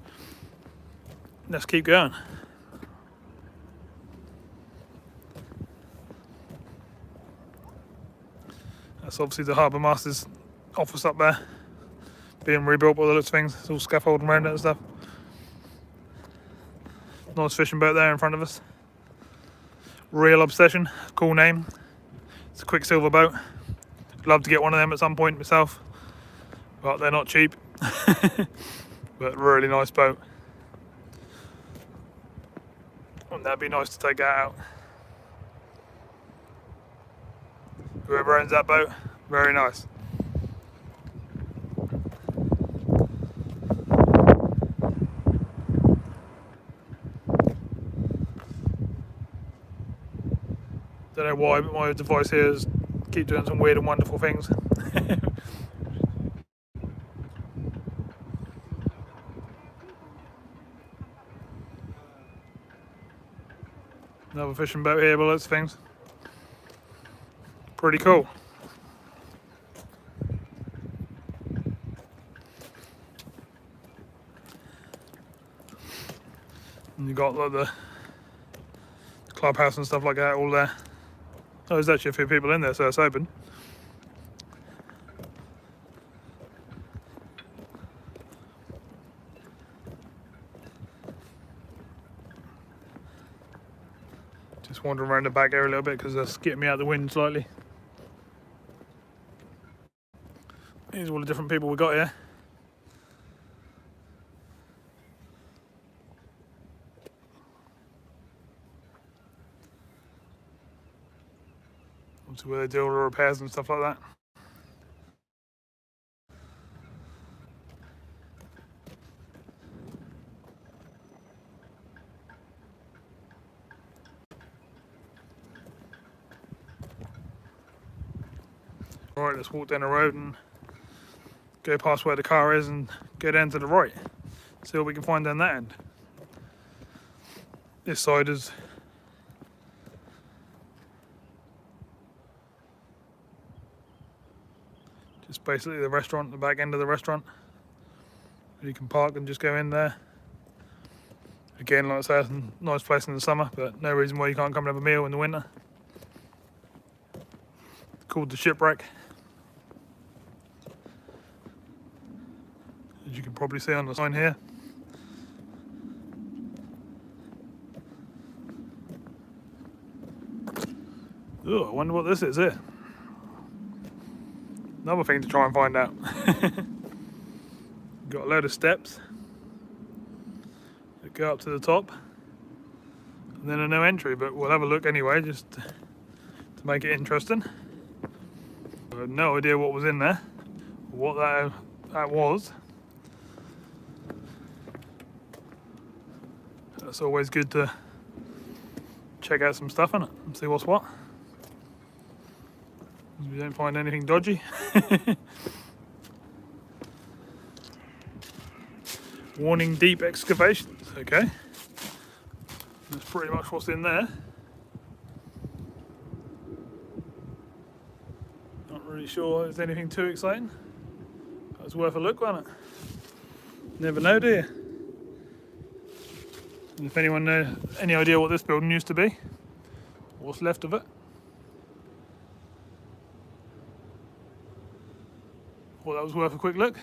Let's keep going. That's obviously the Harbour Master's office up there, being rebuilt by the looks of things. It's all scaffolding around it and stuff. Nice fishing boat there in front of us. Real Obsession, cool name. It's a Quicksilver boat. Love to get one of them at some point myself, but they're not cheap. But really nice boat. Wouldn't that be nice to take that out? Whoever owns that boat, very nice. Don't know why, but my device here is keep doing some weird and wonderful things. Another fishing boat here, but lots of things. Pretty cool. And you got like the clubhouse and stuff like that all there. Oh, there's actually a few people in there, so it's open. Just wandering around the back area a little bit because that's getting me out the wind slightly. Here's all the different people we got here. Where they do all the repairs and stuff like that. Alright, let's walk down the road and go past where the car is and go down to the right. See what we can find down that end. This side is just basically the restaurant, the back end of the restaurant. You can park and just go in there. Again, like I say, it's a nice place in the summer, but no reason why you can't come and have a meal in the winter. It's called the Shipwreck. As you can probably see on the sign here. Oh, I wonder what this is here. Another thing to try and find out. Got a load of steps that go up to the top, and then a no entry, but we'll have a look anyway, just to make it interesting. I had no idea what was in there, what that was. That's always good to check out some stuff in it and see what's what. We don't find anything dodgy. Warning, deep excavations. Okay, that's pretty much what's in there. Not really sure there's anything too exciting. That was worth a look, wasn't it? Never know, do you? And if anyone knows any idea what this building used to be, what's left of it, well, that was worth a quick look.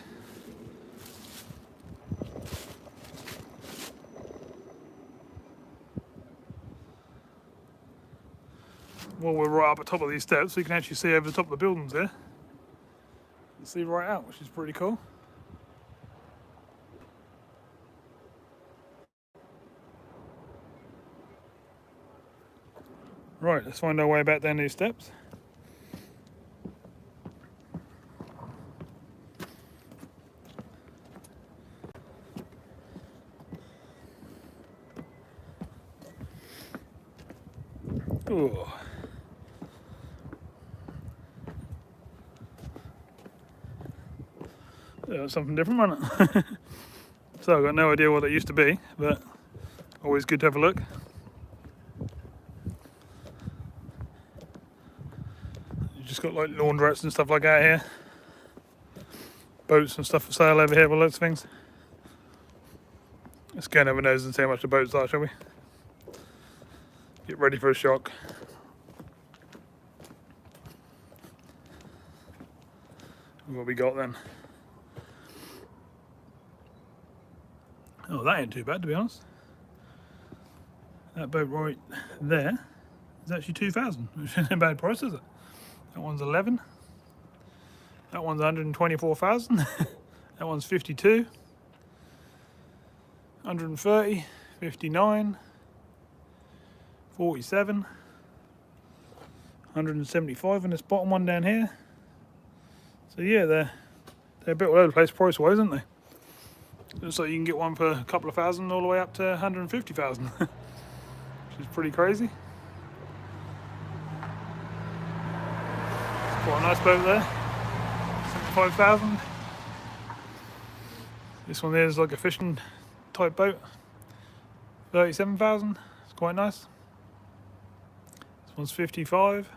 Well, we're right up at the top of these steps, so you can actually see over the top of the buildings there. You see right out, which is pretty cool. Right, let's find our way back down these steps. Ooh. Yeah, that's something different, wasn't it? So I've got no idea what it used to be, but always good to have a look. You just got like laundrettes and stuff like that here. Boats and stuff for sale over here with loads of things. Let's go and have a nose and see how much the boats are, shall we? Get ready for a shock. What we got then? Oh, that ain't too bad, to be honest. That boat right there is actually 2,000, which isn't a bad price, is it? That one's 11. That one's 124,000. That one's 52. 130, 59, 47, 175 in this bottom one down here. So yeah, they're a bit all over the place price-wise, isn't they? Looks like you can get one for a couple of thousand all the way up to 150,000, which is pretty crazy. Quite a nice boat there. 75,000. This one there is like a fishing type boat. 37,000. It's quite nice. This one's 55.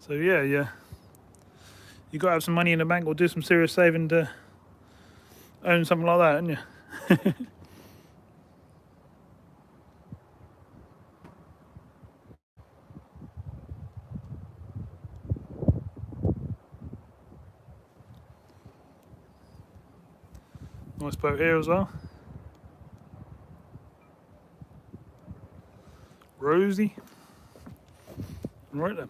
So yeah, you got to have some money in the bank or do some serious saving to own something like that, haven't you? Nice boat here as well. Rosie. Right then.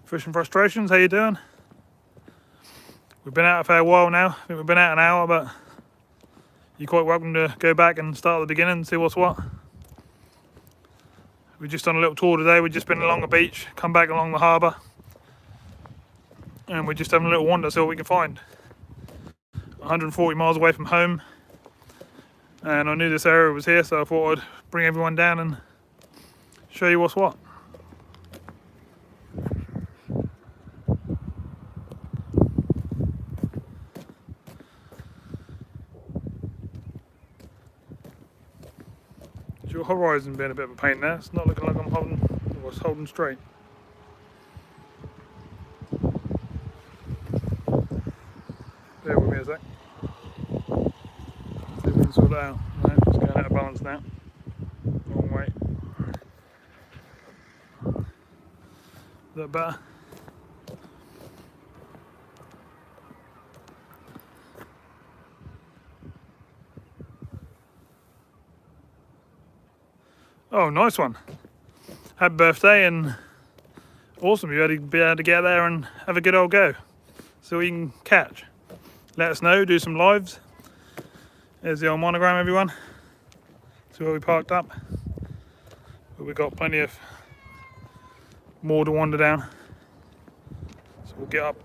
Fishing Frustrations, how you doing? We've been out a fair while now. I think we've been out an hour, but you're quite welcome to go back and start at the beginning and see what's what. We've just done a little tour today. We've just been along the beach, come back along the harbour, and we're just having a little wander, see what we can find. 140 miles away from home, and I knew this area was here, so I thought I'd bring everyone down and show you what's what. Your horizon being a bit of a pain there. It's not looking like I'm holding straight. Bear with me a sec. See if we can sort it out. No, it's going out of balance now. Wrong way. Is that better? Oh, nice one. Happy birthday, and awesome. You had to be able to get there and have a good old go. So we can catch. Let us know, do some lives. There's the old monogram, everyone. See where we parked up. But we've got plenty of more to wander down. So we'll get up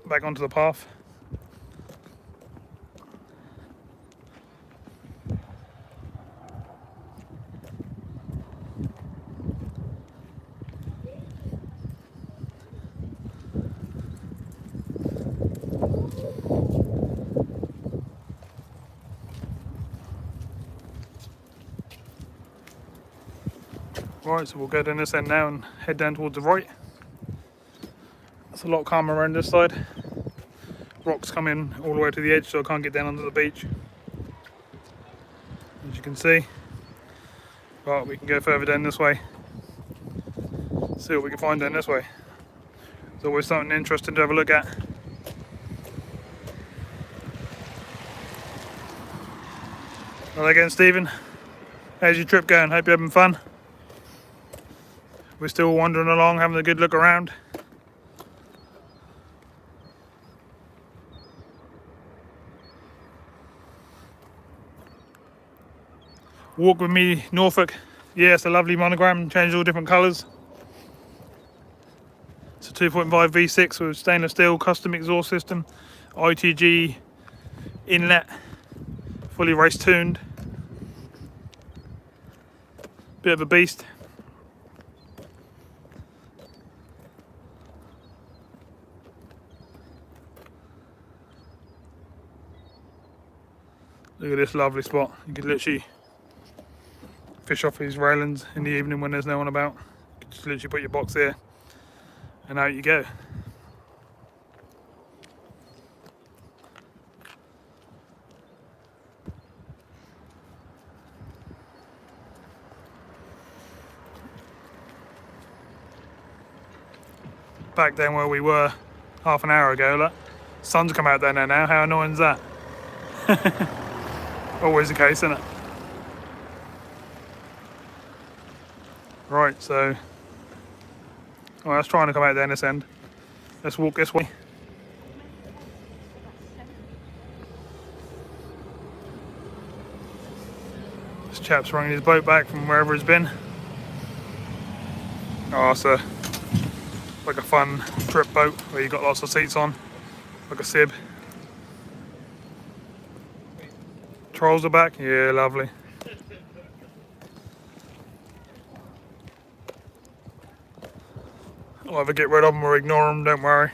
back onto the path. Right, so we'll go down this end now and head down towards the right. It's a lot calmer around this side. Rocks come in all the way to the edge, so I can't get down onto the beach, as you can see. But we can go further down this way, see what we can find down this way. There's always something interesting to have a look at. Well, again, Stephen, how's your trip going? Hope you're having fun. We're still wandering along, having a good look around. Walk with me, Norfolk. Yeah, it's a lovely monogram, changed all different colours. It's a 2.5 V6 with stainless steel custom exhaust system, ITG inlet, fully race tuned. Bit of a beast. Look at this lovely spot. You could literally fish off these railings in the evening when there's no one about. You could just literally put your box here and out you go. Back down where we were half an hour ago. Look, sun's come out down there now. How annoying is that? Always the case, isn't it? Right, so I was trying to come out down this end. Let's walk this way. This chap's running his boat back from wherever he's been. Oh, it's like a fun trip boat where you've got lots of seats on, like a sib. Trolls are back? Yeah, lovely. I'll either get rid of them or ignore them, don't worry.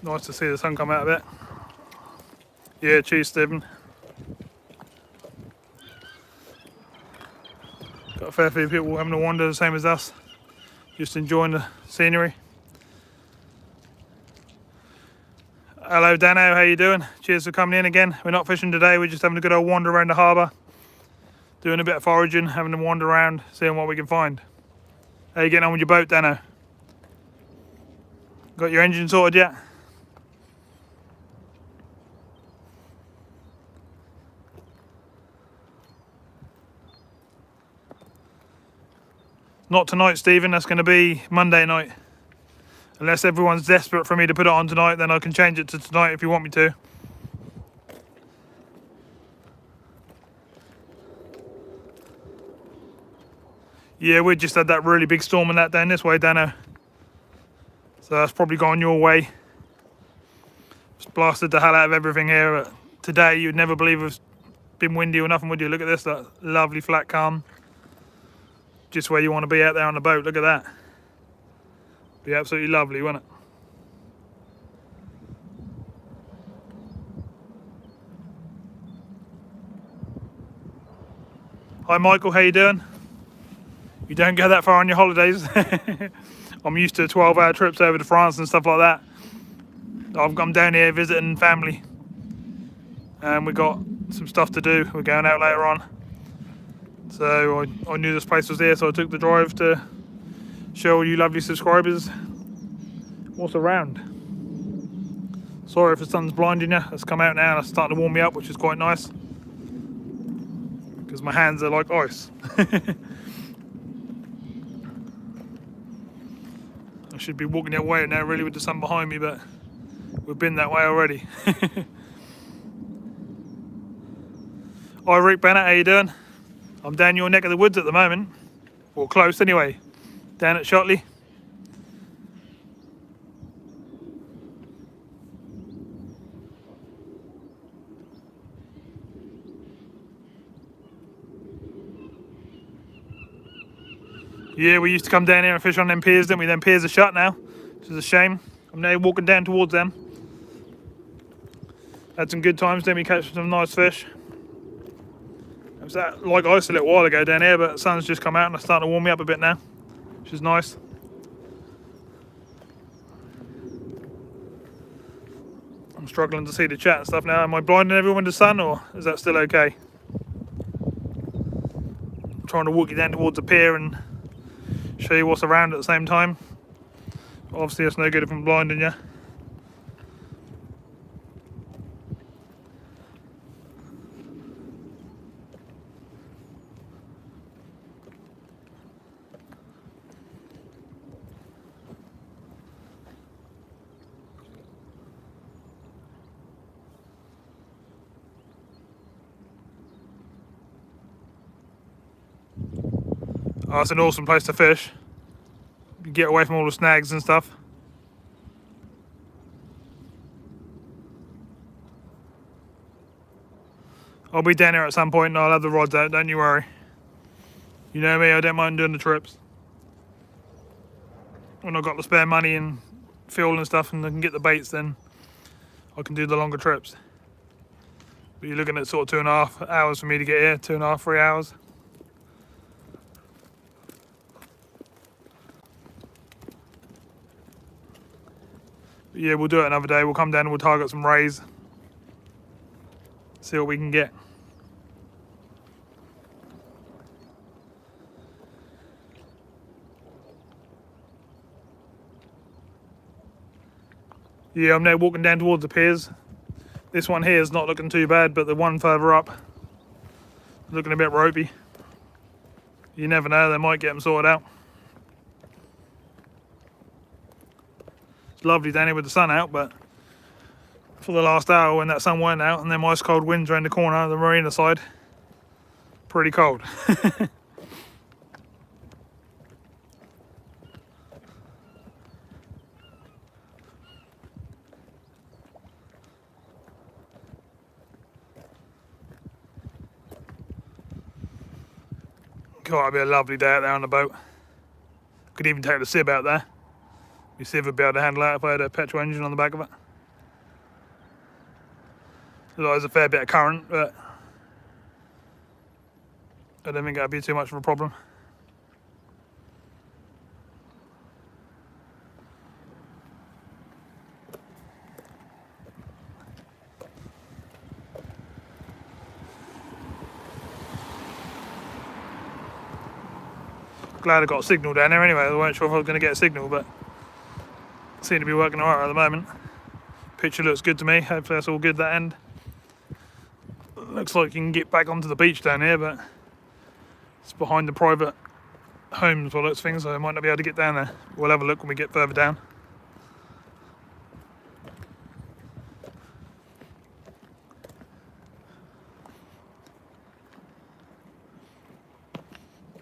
Nice to see the sun come out a bit. Yeah, cheers, Stephen. Got a fair few people having a wander the same as us, just enjoying the scenery. Hello Dano, how you doing? Cheers for coming in again. We're not fishing today, we're just having a good old wander around the harbour, doing a bit of foraging, having a wander around, seeing what we can find. How you getting on with your boat, Dano? Got your engine sorted yet? Not tonight, Stephen, that's going to be Monday night. Unless everyone's desperate for me to put it on tonight, then I can change it to tonight if you want me to. Yeah, we just had that really big storm and that down this way, Dano. So that's probably gone your way. It's blasted the hell out of everything here. Today, you'd never believe it's been windy or nothing, would you? Look at this, that lovely flat calm. Just where you want to be out there on the boat, look at that. Be absolutely lovely, wouldn't it? Hi Michael, how you doing? You don't go that far on your holidays. I'm used to 12-hour trips over to France and stuff like that. I'm down here visiting family. And we got some stuff to do. We're going out later on. So I knew this place was there, so I took the drive to show all you lovely subscribers what's around. Sorry if the sun's blinding you. It's come out now and it's starting to warm me up, which is quite nice. Because my hands are like ice. I should be walking that way now really with the sun behind me, but we've been that way already. Hi Rick Bennett, how you doing? I'm down your neck of the woods at the moment, or close anyway, down at Shotley. Yeah, we used to come down here and fish on them piers, didn't we? Them piers are shut now, which is a shame. I'm now walking down towards them. Had some good times, didn't we? Catch some nice fish. It was like ice a little while ago down here, but the sun's just come out and it's starting to warm me up a bit now, which is nice. I'm struggling to see the chat and stuff now. Am I blinding everyone with the sun, or is that still okay? I'm trying to walk you down towards the pier and show you what's around at the same time. Obviously it's no good if I'm blinding you. Oh, it's an awesome place to fish. You get away from all the snags and stuff. I'll be down here at some point and I'll have the rods out, don't you worry. You know me, I don't mind doing the trips. When I've got the spare money and fuel and stuff and I can get the baits, then I can do the longer trips. But you're looking at sort of 2.5 hours for me to get here, 2.5, 3 hours. But yeah, we'll do it another day. We'll come down and we'll target some rays. See what we can get. Yeah, I'm now walking down towards the piers. This one here is not looking too bad, but the one further up looking a bit ropey. You never know, they might get them sorted out. It's lovely down here with the sun out, but for the last hour when that sun went out and them ice cold winds around the corner, the marina side, pretty cold. God, it'd be a lovely day out there on the boat. Could even take the Sib out there. The Sib would be able to handle that if I had a petrol engine on the back of it. There's a fair bit of current, but I don't think that'd be too much of a problem. Glad I got a signal down there anyway. I weren't sure if I was going to get a signal, but it seemed to be working alright at the moment. Picture looks good to me. Hopefully that's all good that end. Looks like you can get back onto the beach down here, but it's behind the private homes by those things, so I might not be able to get down there. We'll have a look when we get further down.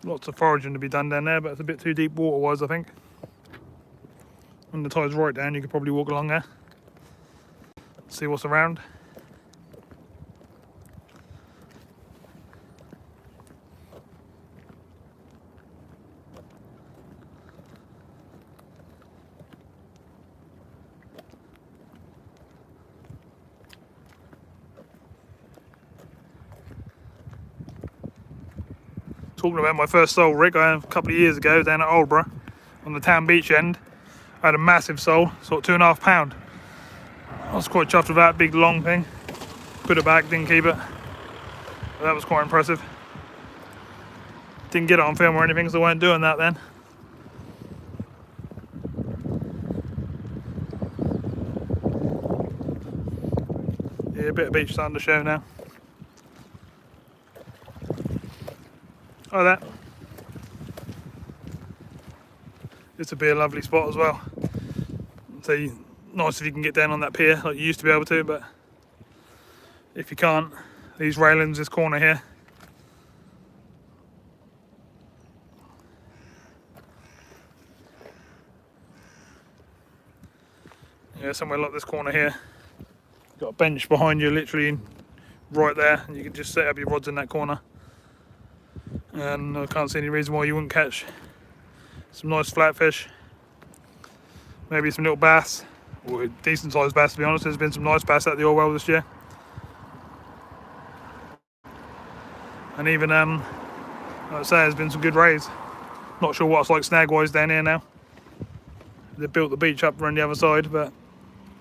Lots of foraging to be done down there, but it's a bit too deep water-wise, I think. When the tide's right down, you could probably walk along there, see what's around. Talking about my first sole rig, I had a couple of years ago down at Aldborough on the town beach end. I had a massive sole, sort of 2.5 pound. I was quite chuffed with that big long thing. Put it back, didn't keep it. But that was quite impressive. Didn't get it on film or anything, so I weren't doing that then. Yeah, a bit of beach starting to show now. Like that. This would be a lovely spot as well. So nice if you can get down on that pier like you used to be able to, but if you can't, these railings, this corner here. Yeah, somewhere like this corner here. You've got a bench behind you, literally right there, and you can just set up your rods in that corner. And I can't see any reason why you wouldn't catch some nice flatfish, maybe some little bass, or decent sized bass to be honest. There's been some nice bass at the oil well this year. And even, like I say, there's been some good rays. Not sure what it's like snag wise down here now. They built the beach up around the other side, but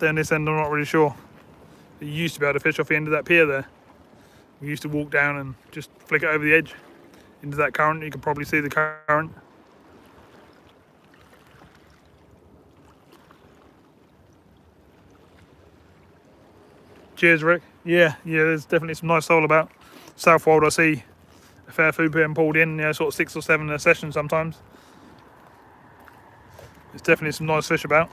down this end I'm not really sure. You used to be able to fish off the end of that pier there. We used to walk down and just flick it over the edge into that current. You can probably see the current. Cheers, Rick. Yeah, there's definitely some nice sole about. Southwold I see a fair food being pulled in, sort of 6 or 7 in a session sometimes. There's definitely some nice fish about.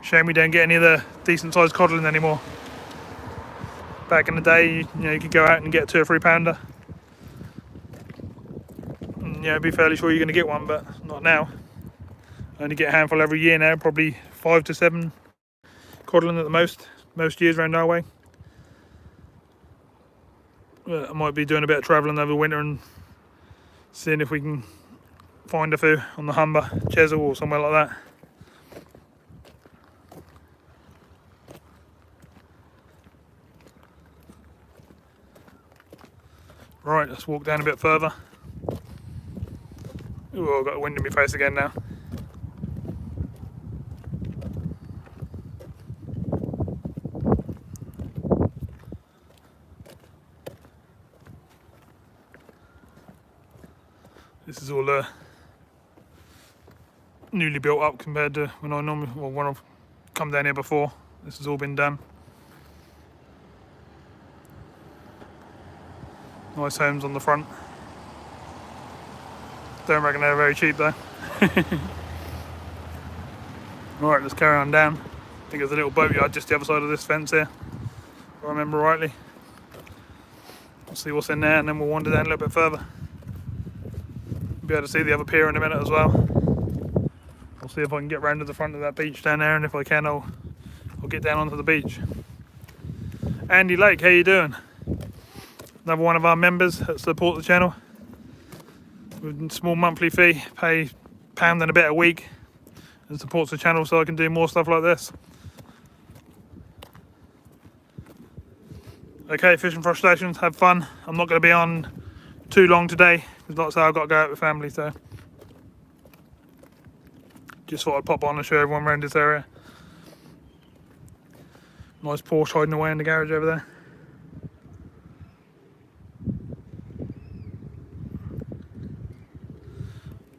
Shame we don't get any of the decent sized codling anymore. Back in the day, you could go out and get a 2 or 3 pounder. And, be fairly sure you're going to get one, but not now. I only get a handful every year now, probably 5 to 7 codling at the most years around our way. But I might be doing a bit of travelling over winter and seeing if we can find a few on the Humber, Chesil or somewhere like that. Right, let's walk down a bit further. Ooh, I've got the wind in my face again now. This is all newly built up compared to when when I've come down here before. This has all been done. Nice homes on the front. Don't reckon they're very cheap though. Right, let's carry on down. I think there's a little boatyard just the other side of this fence here, if I remember rightly. We'll see what's in there and then we'll wander down a little bit further. Be able to see the other pier in a minute as well. I'll see if I can get round to the front of that beach down there, and if I can I'll get down onto the beach. Andy Lake, how you doing? another one of our members that support the channel with a small monthly fee, pay £1 and a bit a week, and supports the channel so I can do more stuff like this. Okay, fishing frustrations, have fun. I'm not going to be on too long today because like I say, I've got to go out with family, so just thought I'd pop on and show everyone around this area. Nice Porsche hiding away in the garage over there.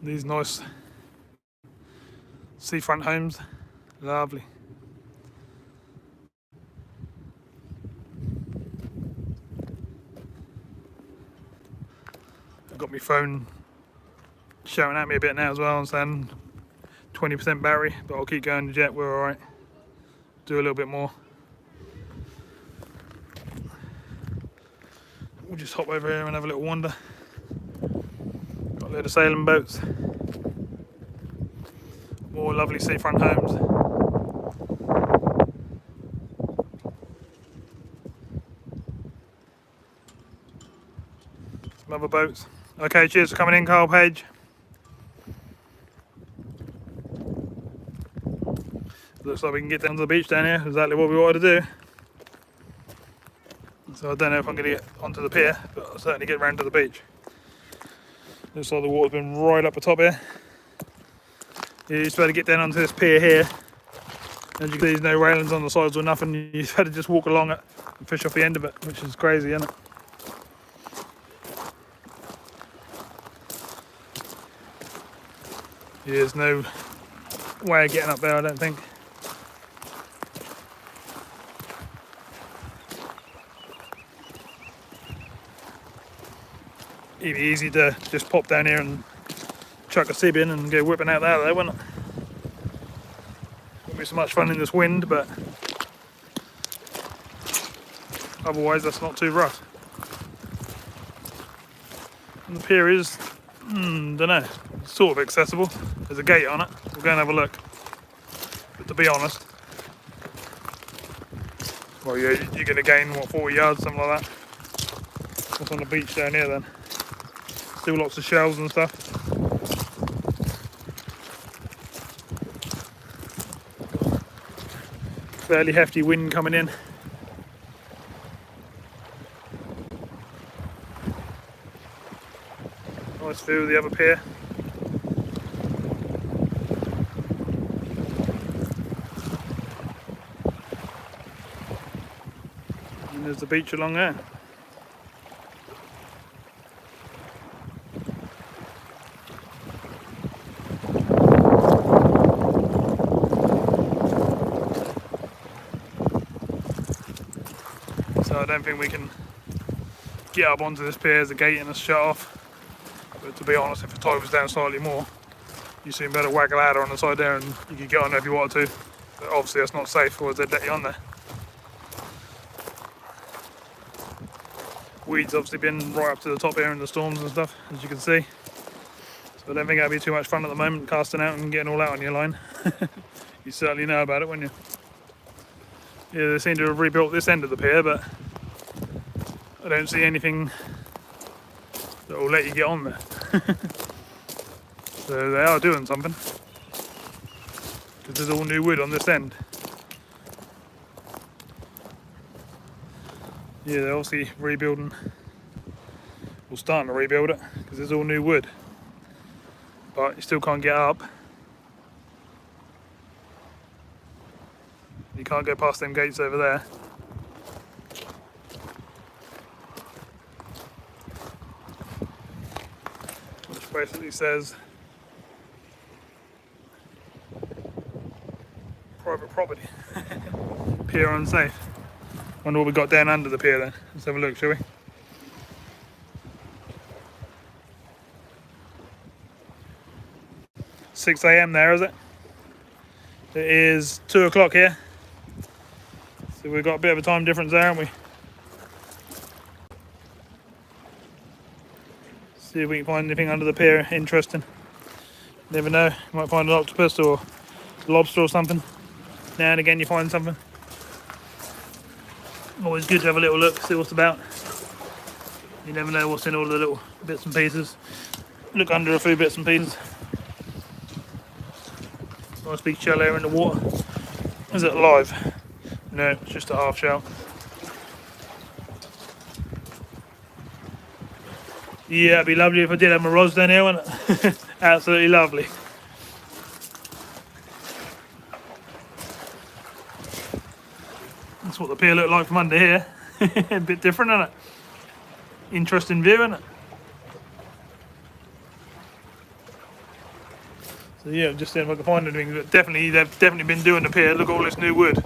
These nice seafront homes, lovely. I've got my phone shouting at me a bit now as well and saying 20% battery, but I'll keep going to jet, we're alright. Do a little bit more. We'll just hop over here and have a little wander. Got a load of sailing boats. More lovely seafront homes. Some other boats. Okay, cheers for coming in, Carl Page. Looks like we can get down to the beach down here, exactly what we wanted to do. So I don't know if I'm going to get onto the pier, but I'll certainly get round to the beach. Looks like the water's been right up the top here. You just better get down onto this pier here. As you can see, there's no railings on the sides or nothing. You just better just walk along it and fish off the end of it, which is crazy, isn't it? Yeah, there's no way of getting up there, I don't think. It'd be easy to just pop down here and chuck a sib in and go whipping out there, wouldn't it? Wouldn't be so much fun in this wind, but otherwise that's not too rough. And the pier is, don't know, sort of accessible. There's a gate on it. We'll go and have a look. But to be honest, well, yeah, you're going to gain, what, 40 yards, something like that. What's on the beach down here then? Still lots of shells and stuff. Fairly hefty wind coming in. Nice view of the other pier. And there's the beach along there. So I don't think we can get up onto this pier. There's a gate and it's shut off. But to be honest, if the tide was down slightly more, you soon better whack a ladder on the side there and you could get on there if you wanted to. But obviously that's not safe, or they'd let you on there. Weeds obviously been right up to the top here in the storms and stuff, as you can see. So I don't think that'd be too much fun at the moment, casting out and getting all out on your line. You certainly know about it, wouldn't you? Yeah, they seem to have rebuilt this end of the pier, but I don't see anything that will let you get on there. So they are doing something, because there's all new wood on this end. Yeah, they're obviously rebuilding, or starting to rebuild it, because there's all new wood. But you still can't get up. You can't go past them gates over there. Which basically says private property. Pier unsafe. Wonder what we got down under the pier then. Let's have a look, shall we? $6 AM there, is it? It is 2 o'clock here. So we've got a bit of a time difference there, haven't we? See if we can find anything under the pier interesting. Never know, might find an octopus or a lobster or something. Now and again you find something. Always good to have a little look, see what's about. You never know what's in all the little bits and pieces. Look under a few bits and pieces. Nice big shell here in the water. Is it alive? No, it's just a half shell. Yeah, it'd be lovely if I did have my rods down here, wouldn't it? Absolutely lovely. That's what the pier looked like from under here. A bit different, isn't it? Interesting view, isn't it? So yeah, just seeing if I can find anything. But definitely, they've definitely been doing the pier. Look at all this new wood.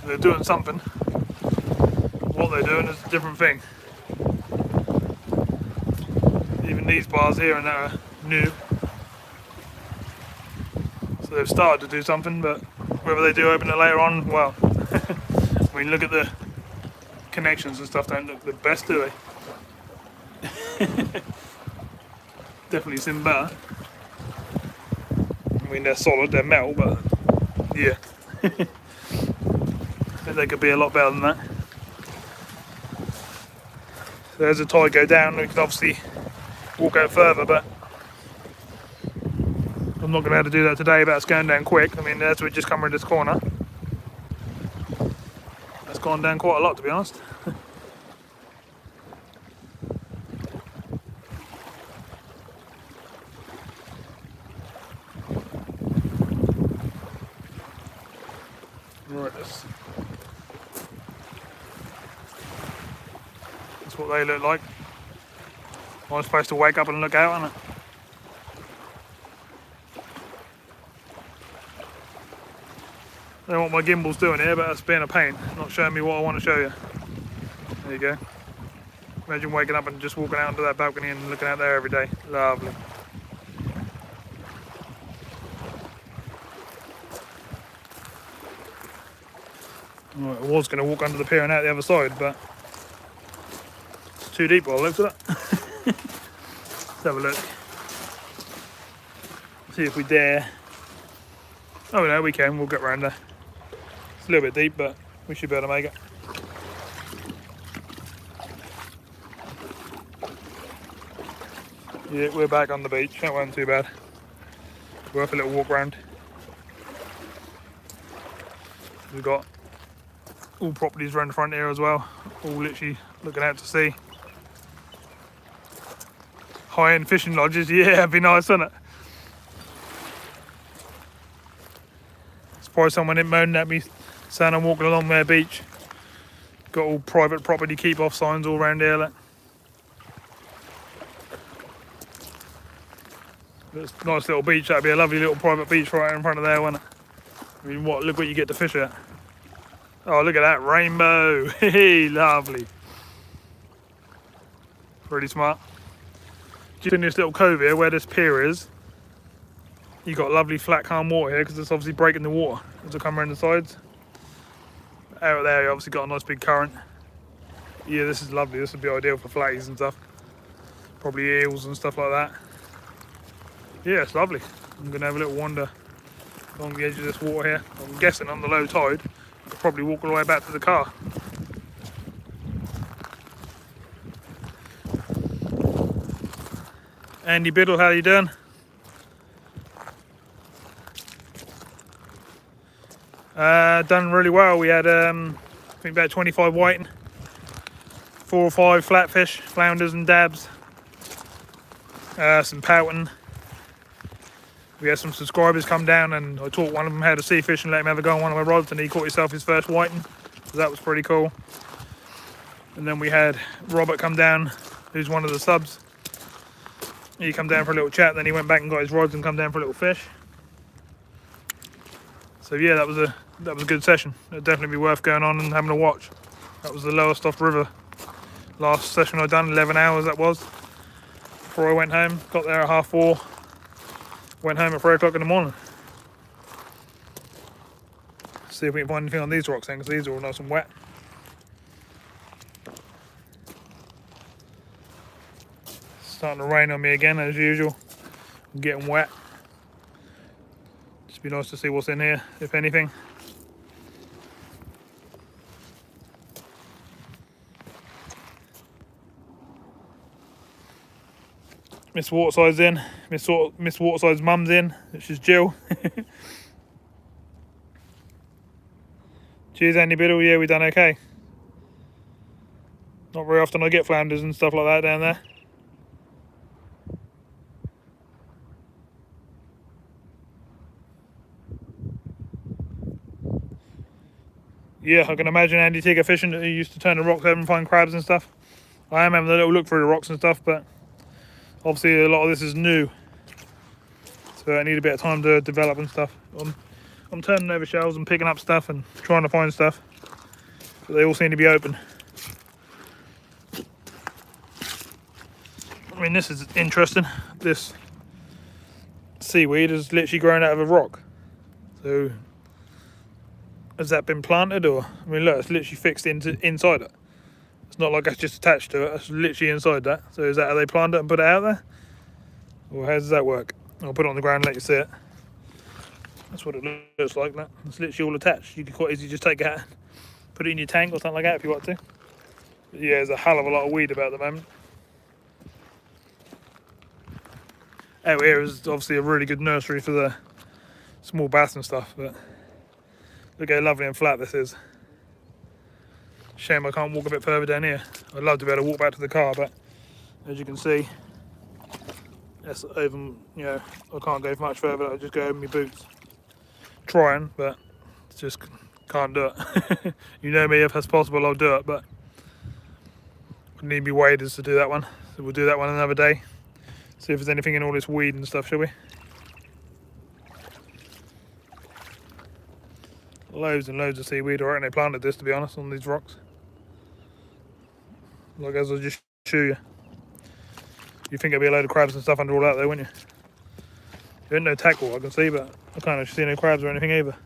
They're doing something. What they're doing is a different thing. Even these bars here and there are new. So they've started to do something, but whether they do open it later on, well, I mean, look at the connections and stuff, don't look the best, do they? Definitely seem better. I mean, they're solid, they're metal, but yeah. I think they could be a lot better than that. There's a tide go down, we can obviously walk out further, but I'm not going to be able to do that today, but it's going down quick. I mean, as we just come around this corner, it's gone down quite a lot, to be honest. Right, that's what they look like. I'm supposed to wake up and look out, isn't it? I don't know what my gimbal's doing here, but it's being a pain. Not showing me what I want to show you. There you go. Imagine waking up and just walking out onto that balcony and looking out there every day. Lovely. Right, I was going to walk under the pier and out the other side, but it's too deep by the looks of that. Let's have a look. See if we dare. Oh no, we can. We'll get round there. It's a little bit deep, but we should be able to make it. Yeah, we're back on the beach. That wasn't too bad. Worth a little walk round. We've got all properties around the front here as well. All literally looking out to sea. High-end fishing lodges. Yeah, it'd be nice, wouldn't it? Surprised someone didn't moan at me saying I'm walking along their beach. Got all private property keep off signs all around here. Like. It's a nice little beach. That'd be a lovely little private beach right in front of there, wouldn't it? I mean, look what you get to fish at. Oh, look at that rainbow. Hey, lovely. Really smart. Just in this little cove here where this pier is, you got lovely flat calm water here because it's obviously breaking the water as it come around the sides. Out there you obviously got a nice big current. Yeah, this is lovely. This would be ideal for flatties and stuff. Probably eels and stuff like that. Yeah, it's lovely. I'm going to have a little wander along the edge of this water here. I'm guessing on the low tide I could probably walk all the way back to the car. Andy Biddle, how you doing? Done really well. We had I think about 25 whiting, 4 or 5 flatfish, flounders and dabs, some pouting. We had some subscribers come down and I taught one of them how to sea fish and let him have a go on one of my rods, and he caught himself his first whiting, so that was pretty cool. And then we had Robert come down, who's one of the subs. He come down for a little chat, then he went back and got his rods and come down for a little fish. So yeah, that was a good session. It'd definitely be worth going on and having a watch. That was the lowest off river. Last session I done, 11 hours that was. Before I went home, got there at 4:30. Went home at 3 o'clock in the morning. See if we can find anything on these rocks then, because these are all nice and wet. It's starting to rain on me again as usual. I'm getting wet. Just be nice to see what's in here, if anything. Miss Waterside's in. Miss Waterside's mum's in, which is Jill. Cheers, Andy Biddle. Yeah, we done okay. Not very often I get flounders and stuff like that down there. Yeah, I can imagine Andy Tigger fishing. He used to turn the rocks over and find crabs and stuff. I am having a little look through the rocks and stuff, but obviously a lot of this is new, so I need a bit of time to develop and stuff. I'm turning over shells and picking up stuff and trying to find stuff, but they all seem to be open. I mean, this is interesting. This seaweed has literally grown out of a rock. So has that been planted, or I mean, look, it's literally fixed inside it. It's not like it's just attached to it. It's literally inside that. So is that how they planted it and put it out there, or how does that work? I'll put it on the ground and let you see it. That's what it looks like. That it's literally all attached. You can quite easily just take it out, put it in your tank or something like that if you want to. But yeah, there's a hell of a lot of weed about at the moment. Out here is obviously a really good nursery for the small bass and stuff, but look how lovely and flat this is. Shame I can't walk a bit further down here. I'd love to be able to walk back to the car, but as you can see, that's over, you know, I can't go much further. I just go over my boots. Trying, but just can't do it. You know me, if that's possible I'll do it, but I need me waders to do that one. So we'll do that one another day. See if there's anything in all this weed and stuff, shall we? Loads and loads of seaweed. I reckon they planted this, to be honest, on these rocks. Like as I just show you. You think there'd be a load of crabs and stuff under all that though, wouldn't you? There ain't no tackle I can see, but I can't actually see no crabs or anything either.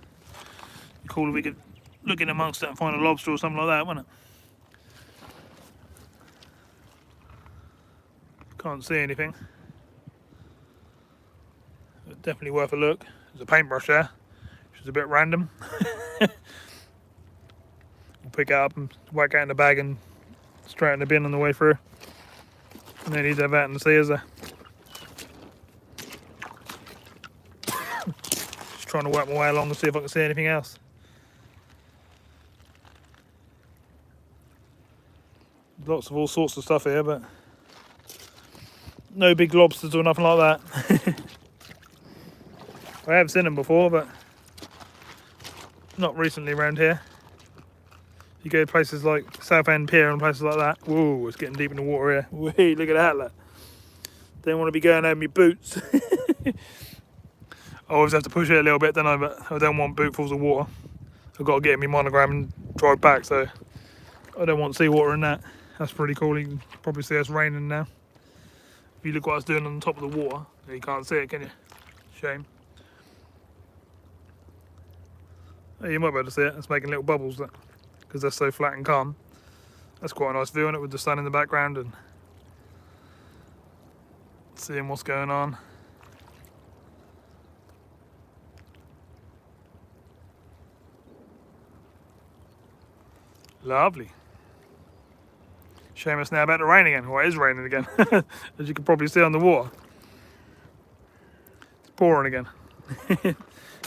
Cool if we could look in amongst it and find a lobster or something like that, wouldn't it? Can't see anything. But definitely worth a look. There's a paintbrush there, which is a bit random. We'll pick it up and whack it in the bag and straight in the bin on the way through. No need to have that in the sea, is there? Just trying to work my way along and see if I can see anything else. Lots of all sorts of stuff here, but no big lobsters or nothing like that. I have seen them before, but not recently around here. You go to places like Southend Pier and places like that. Whoa, it's getting deep in the water here. Whee, look at that, look. Don't want to be going over my boots. I always have to push it a little bit, don't I? But I don't want bootfuls of water. I've got to get my monogram and drive back, so I don't want seawater in that. That's pretty cool. You can probably see us raining now. If you look what it's doing on the top of the water, you can't see it, can you? Shame. Oh, you might be able to see it. It's making little bubbles, because they're so flat and calm. That's quite a nice view on it with the sun in the background and seeing what's going on. Lovely. Shame it's now about to rain again. Well, it is raining again, as you can probably see on the water. It's pouring again.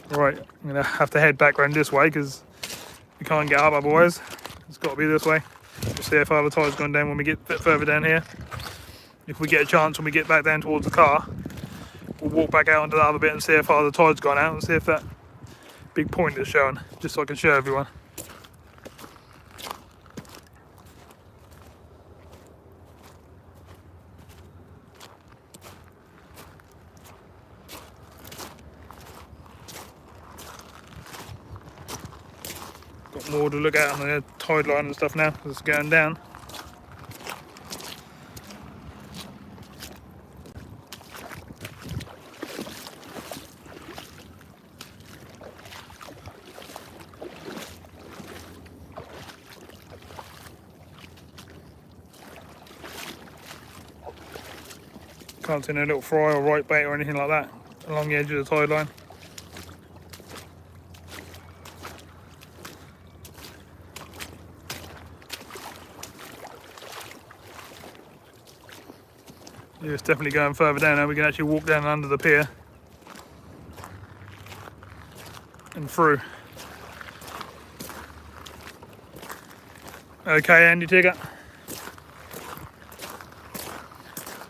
Right, I'm gonna have to head back around this way because we can't get up otherwise. It's got to be this way. We'll see how far the tide's gone down when we get a bit further down here. If we get a chance when we get back down towards the car, we'll walk back out onto the other bit and see how far the tide's gone out and see if that big point is showing, just so I can show everyone. Got more to look at on the tide line and stuff now because it's going down. Can't see no little fry or right bait or anything like that along the edge of the tide line. Yeah, it's definitely going further down now. We can actually walk down under the pier and through. Okay, Andy Tigger.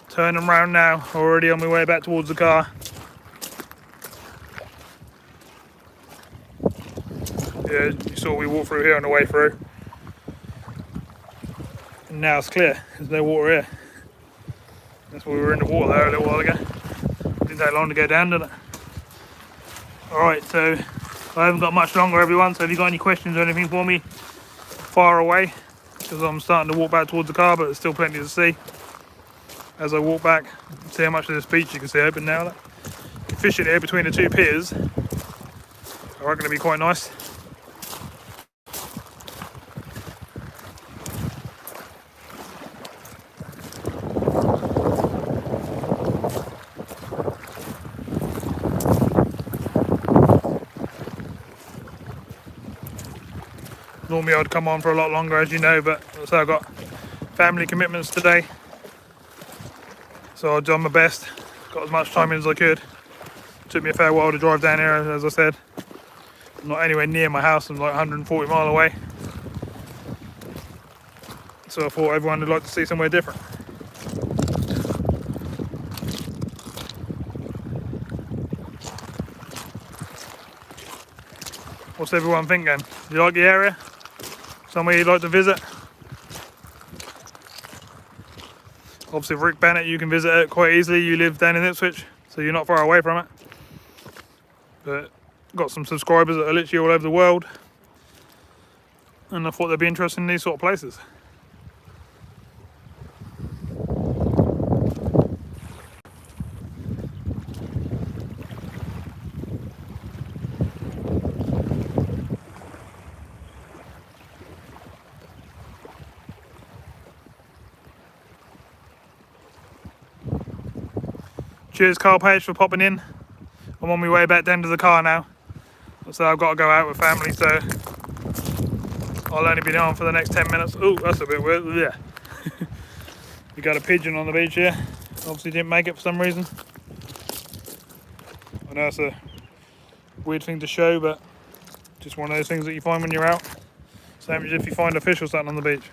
Turning round now, already on my way back towards the car. Yeah, you saw we walked through here on the way through. And now it's clear, there's no water here. That's why we were in the water there a little while ago. Didn't take long to go down, did it? Alright, so I haven't got much longer, everyone, so if you've got any questions or anything for me, fire away. Because I'm starting to walk back towards the car, but there's still plenty to see. As I walk back, see how much of this beach you can see open now. Fishing here between the two piers. I reckon it'll be quite nice. Normally I'd come on for a lot longer, as you know, but so I've got family commitments today. So I've done my best, got as much time in as I could. Took me a fair while to drive down here, as I said. I'm not anywhere near my house, I'm like 140 miles away. So I thought everyone would like to see somewhere different. What's everyone thinking? Do you like the area? Somewhere you'd like to visit? Obviously Rick Bennett, you can visit it quite easily. You live down in Ipswich, so you're not far away from it. But got some subscribers that are literally all over the world, and I thought they'd be interested in these sort of places. Cheers Carl Page for popping in. I'm on my way back down to the car now. So I've got to go out with family, so I'll only be on for the next 10 minutes. Oh, that's a bit weird. Yeah. We got a pigeon on the beach here. Obviously didn't make it for some reason. I know it's a weird thing to show, but just one of those things that you find when you're out. Same as if you find a fish or something on the beach.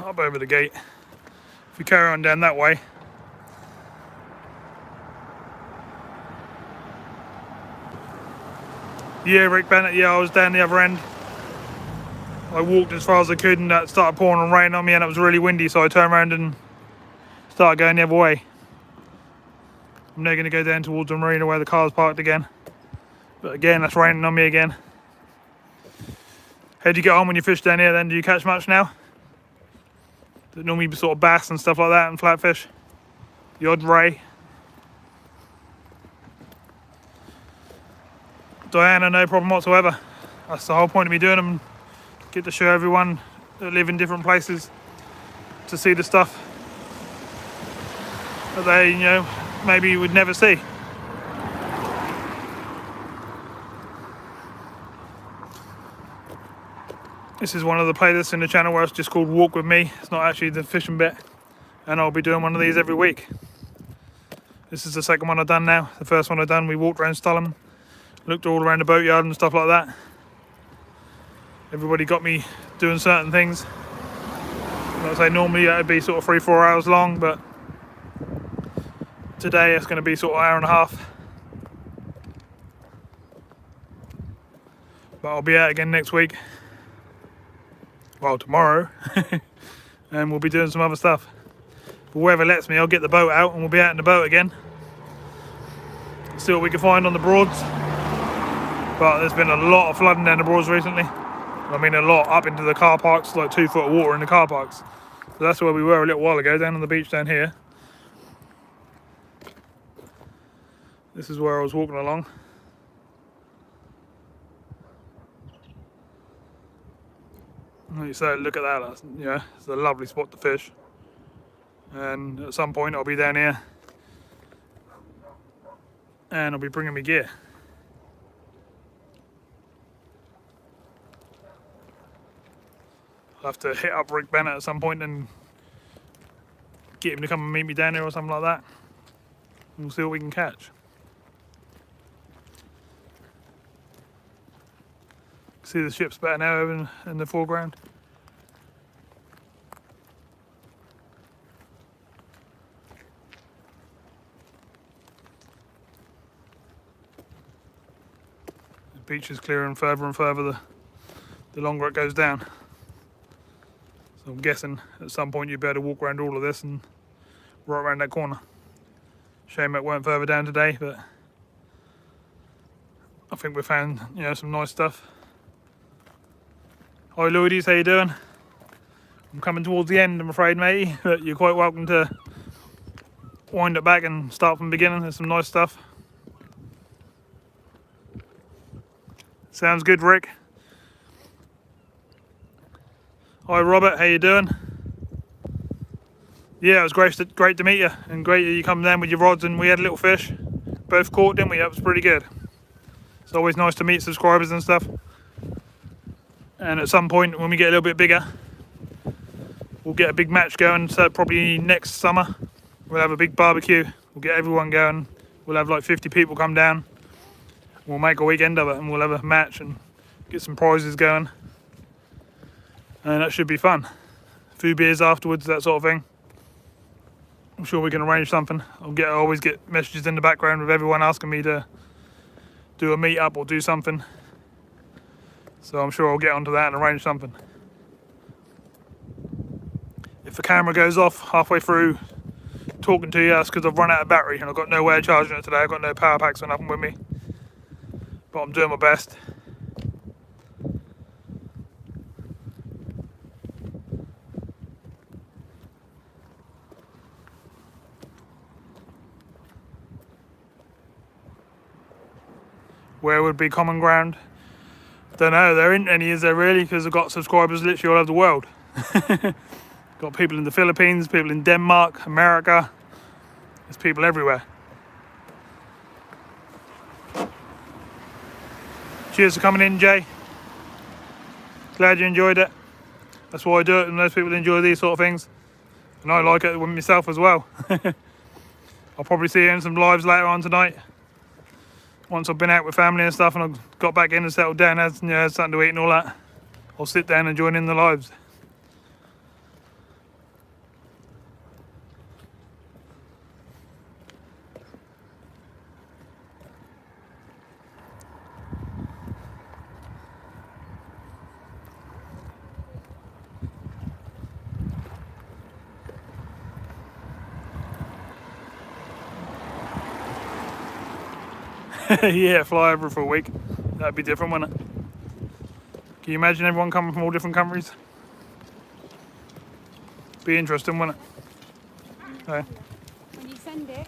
Up over the gate. If we carry on down that way, yeah, Rick Bennett, yeah, I was down the other end. I walked as far as I could and that started pouring and rain on me and it was really windy, so I turned around and started going the other way. I'm now going to go down towards the marina where the car's parked again, but again that's raining on me again. How do you get on when you fish down here then? Do you catch much now? Normally sort of bass and stuff like that and flatfish, the odd ray. Diana, no problem whatsoever. That's the whole point of me doing them. Get to show everyone that live in different places to see the stuff that they, you know, maybe would never see. This is one of the playlists in the channel where it's just called Walk With Me. It's not actually the fishing bit. And I'll be doing one of these every week. This is the second one I've done now. The first one I've done, we walked around Stalham, looked all around the boatyard and stuff like that. Everybody got me doing certain things. Like I say, normally it'd be sort of 3-4 hours long, but today it's going to be sort of an hour and a half. But I'll be out again next week. Well, tomorrow. And we'll be doing some other stuff. But whoever lets me, I'll get the boat out and we'll be out in the boat again. see what we can find on the Broads. But there's been a lot of flooding down the Broads recently. I mean a lot, up into the car parks, like 2 foot of water in the car parks. So that's where we were a little while ago, down on the beach down here. This is where I was walking along. Like you say, look at that, that's, yeah, it's a lovely spot to fish. And at some point I'll be down here and I'll be bringing me gear. I'll have to hit up Rick Bennett at some point and get him to come and meet me down here or something like that. We'll see what we can catch. See the ships better now over in the foreground. The beach is clearing further and further the longer it goes down. So I'm guessing at some point you'll be able to walk around all of this and right around that corner. Shame it weren't further down today, but I think we found, you know, some nice stuff. Hi Lloydies, how you doing? I'm coming towards the end, I'm afraid, matey, but you're quite welcome to wind it back and start from the beginning. There's some nice stuff. Sounds good, Rick. Hi Robert, how you doing? Yeah, it was great to meet you, and great that you come down with your rods and we had a little fish. Both caught, didn't we? That was pretty good. It's always nice to meet subscribers and stuff. And at some point when we get a little bit bigger, we'll get a big match going. So probably next summer we'll have a big barbecue. We'll get everyone going. We'll have like 50 people come down. We'll make a weekend of it and we'll have a match and get some prizes going. And that should be fun. A few beers afterwards, that sort of thing. I'm sure we can arrange something. I always get messages in the background with everyone asking me to do a meet up or do something. So I'm sure I'll get onto that and arrange something. If the camera goes off halfway through talking to you, that's because I've run out of battery and I've got no way of charging it today. I've got no power packs or nothing with me. But I'm doing my best. Where would be common ground? Don't know, there isn't any, is there really? Because I've got subscribers literally all over the world. Got people in the Philippines, people in Denmark, America. There's people everywhere. Cheers for coming in, Jay. Glad you enjoyed it. That's why I do it, and most people enjoy these sort of things. And I like it with myself as well. I'll probably see you in some lives later on tonight. Once I've been out with family and stuff and I've got back in and settled down, had something to eat and all that, I'll sit down and join in the lives. Yeah, fly over for a week. That'd be different, wouldn't it? Can you imagine everyone coming from all different countries? Be interesting, wouldn't it? Okay. When you send it.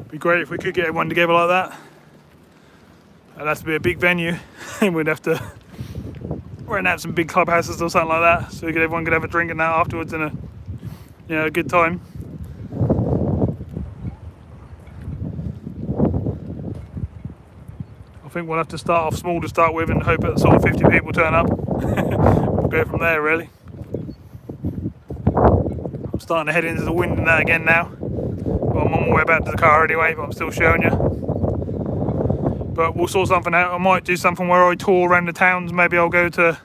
Be great if we could get everyone together like that. It'd have to be a big venue. We'd have to rent out some big clubhouses or something like that, so everyone could have a drink and that afterwards and a good time. I think we'll have to start off small to start with and hope that sort of 50 people turn up. We'll go from there, really. I'm starting to head into the wind and that again now. Well, I'm on my way back to the car anyway, but I'm still showing you. But we'll sort something out. I might do something where I tour around the towns. Maybe I'll go to,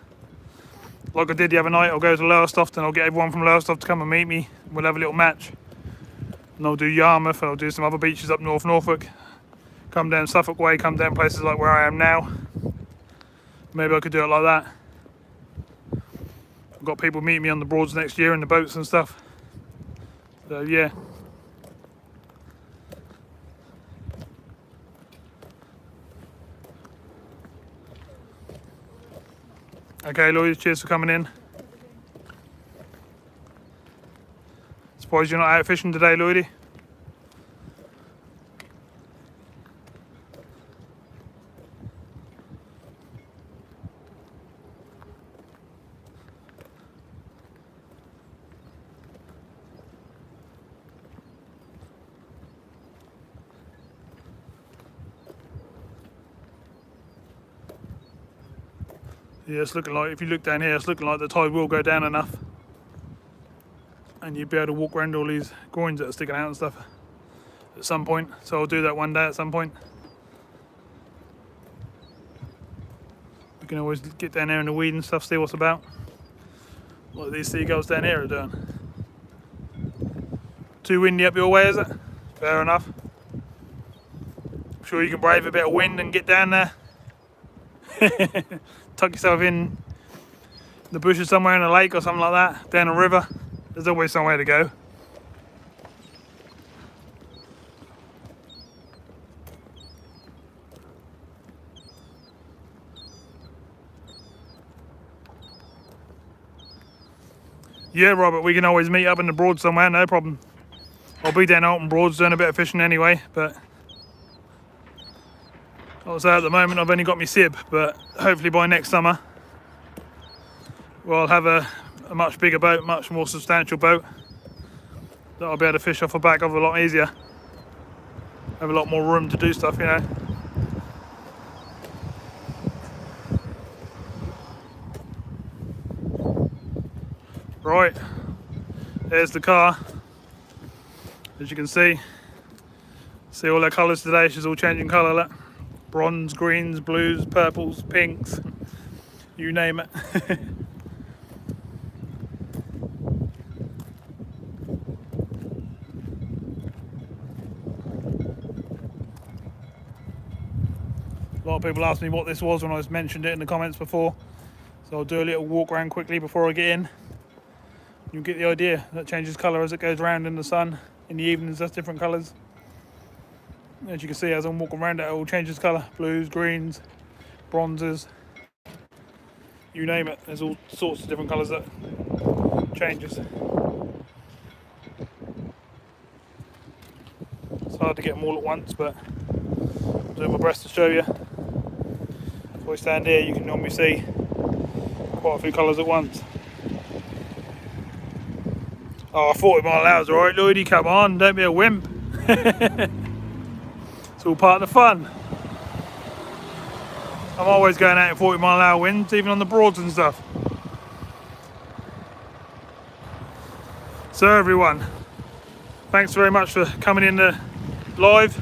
like I did the other night, I'll go to Lowestoft and I'll get everyone from Lowestoft to come and meet me. We'll have a little match. And I'll do Yarmouth and I'll do some other beaches up North Norfolk. Come down Suffolk way, come down places like where I am now. Maybe I could do it like that. I've got people meeting me on the Broads next year in the boats and stuff. So yeah. Okay, Lloyd, cheers for coming in. Surprised you're not out fishing today, Lloydie. Yeah, it's looking like, if you look down here, it's looking like the tide will go down enough. And you'll be able to walk around all these groins that are sticking out and stuff at some point. So I'll do that one day at some point. We can always get down there in the weed and stuff, see what's about. What these seagulls down here are doing. Too windy up your way, is it? Fair enough. I'm sure you can brave a bit of wind and get down there. Tuck yourself in the bushes somewhere in a lake or something like that, down a river. There's always somewhere to go. Yeah, Robert, we can always meet up in the Broad somewhere, no problem. I'll be down Alton Broads doing a bit of fishing anyway, but also at the moment I've only got my sib, but hopefully by next summer we'll have a much bigger boat, much more substantial boat that I'll be able to fish off the back of a lot easier. Have a lot more room to do stuff, you know. Right, there's the car. As you can see all their colours today. She's all changing colour, look. Bronze, greens, blues, purples, pinks, you name it. A lot of people asked me what this was when I mentioned it in the comments before, so I'll do a little walk around quickly before I get in. You'll get the idea. That changes colour as it goes around in the sun. In the evenings that's different colours. As you can see, as I'm walking around it all changes colour. Blues, greens, bronzes, you name it. There's all sorts of different colours that changes. It's hard to get them all at once, but I'm doing my best to show you. If I stand here, you can normally see quite a few colours at once. Oh, 40 mile an hour's alright, Lloydie, come on, don't be a wimp. It's all part of the fun. I'm always going out in 40 mile an hour winds, even on the Broads and stuff. So everyone, thanks very much for coming in live.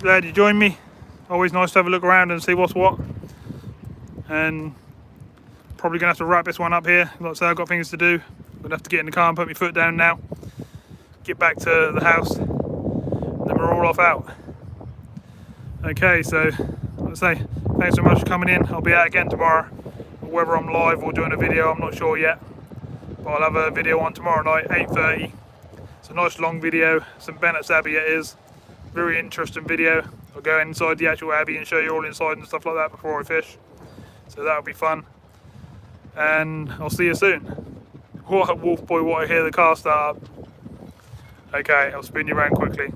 Glad you joined me. Always nice to have a look around and see what's what. And probably gonna have to wrap this one up here. Like I say, I've got things to do. I'm gonna have to get in the car and put my foot down now. Get back to the house. And then we're all off out. Okay, so like I say, thanks so much for coming in. I'll be out again tomorrow. Whether I'm live or doing a video, I'm not sure yet. But I'll have a video on tomorrow night, 8:30. It's a nice long video. Some Bennett's Abbey it is. Very interesting video. I'll go inside the actual abbey and show you all inside and stuff like that before I fish. So that'll be fun. And I'll see you soon. What, Wolf Boy, what I hear the car start up. Okay, I'll spin you around quickly.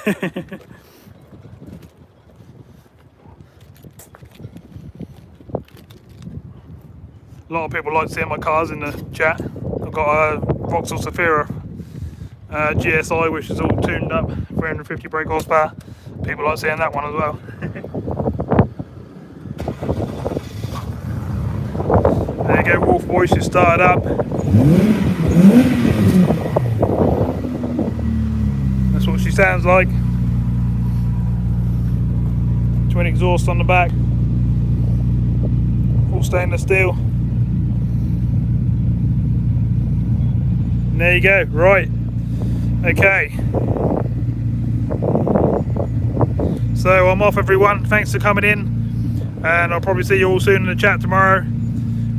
A lot of people like seeing my cars in the chat. I've got a Vauxhall Zafira GSI, which is all tuned up, 350 brake horsepower. People like seeing that one as well. There you go, Wolf Boy, she's started up. That's what she sounds like. Twin exhaust on the back. All stainless steel. And there you go, right. Okay. So I'm off, everyone. Thanks for coming in. And I'll probably see you all soon in the chat tomorrow.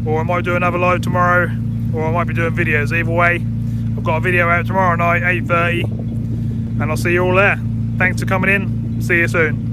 Or I might do another live tomorrow, or I might be doing videos. Either way, I've got a video out tomorrow night, 8:30, and I'll see you all there. Thanks for coming in. See you soon.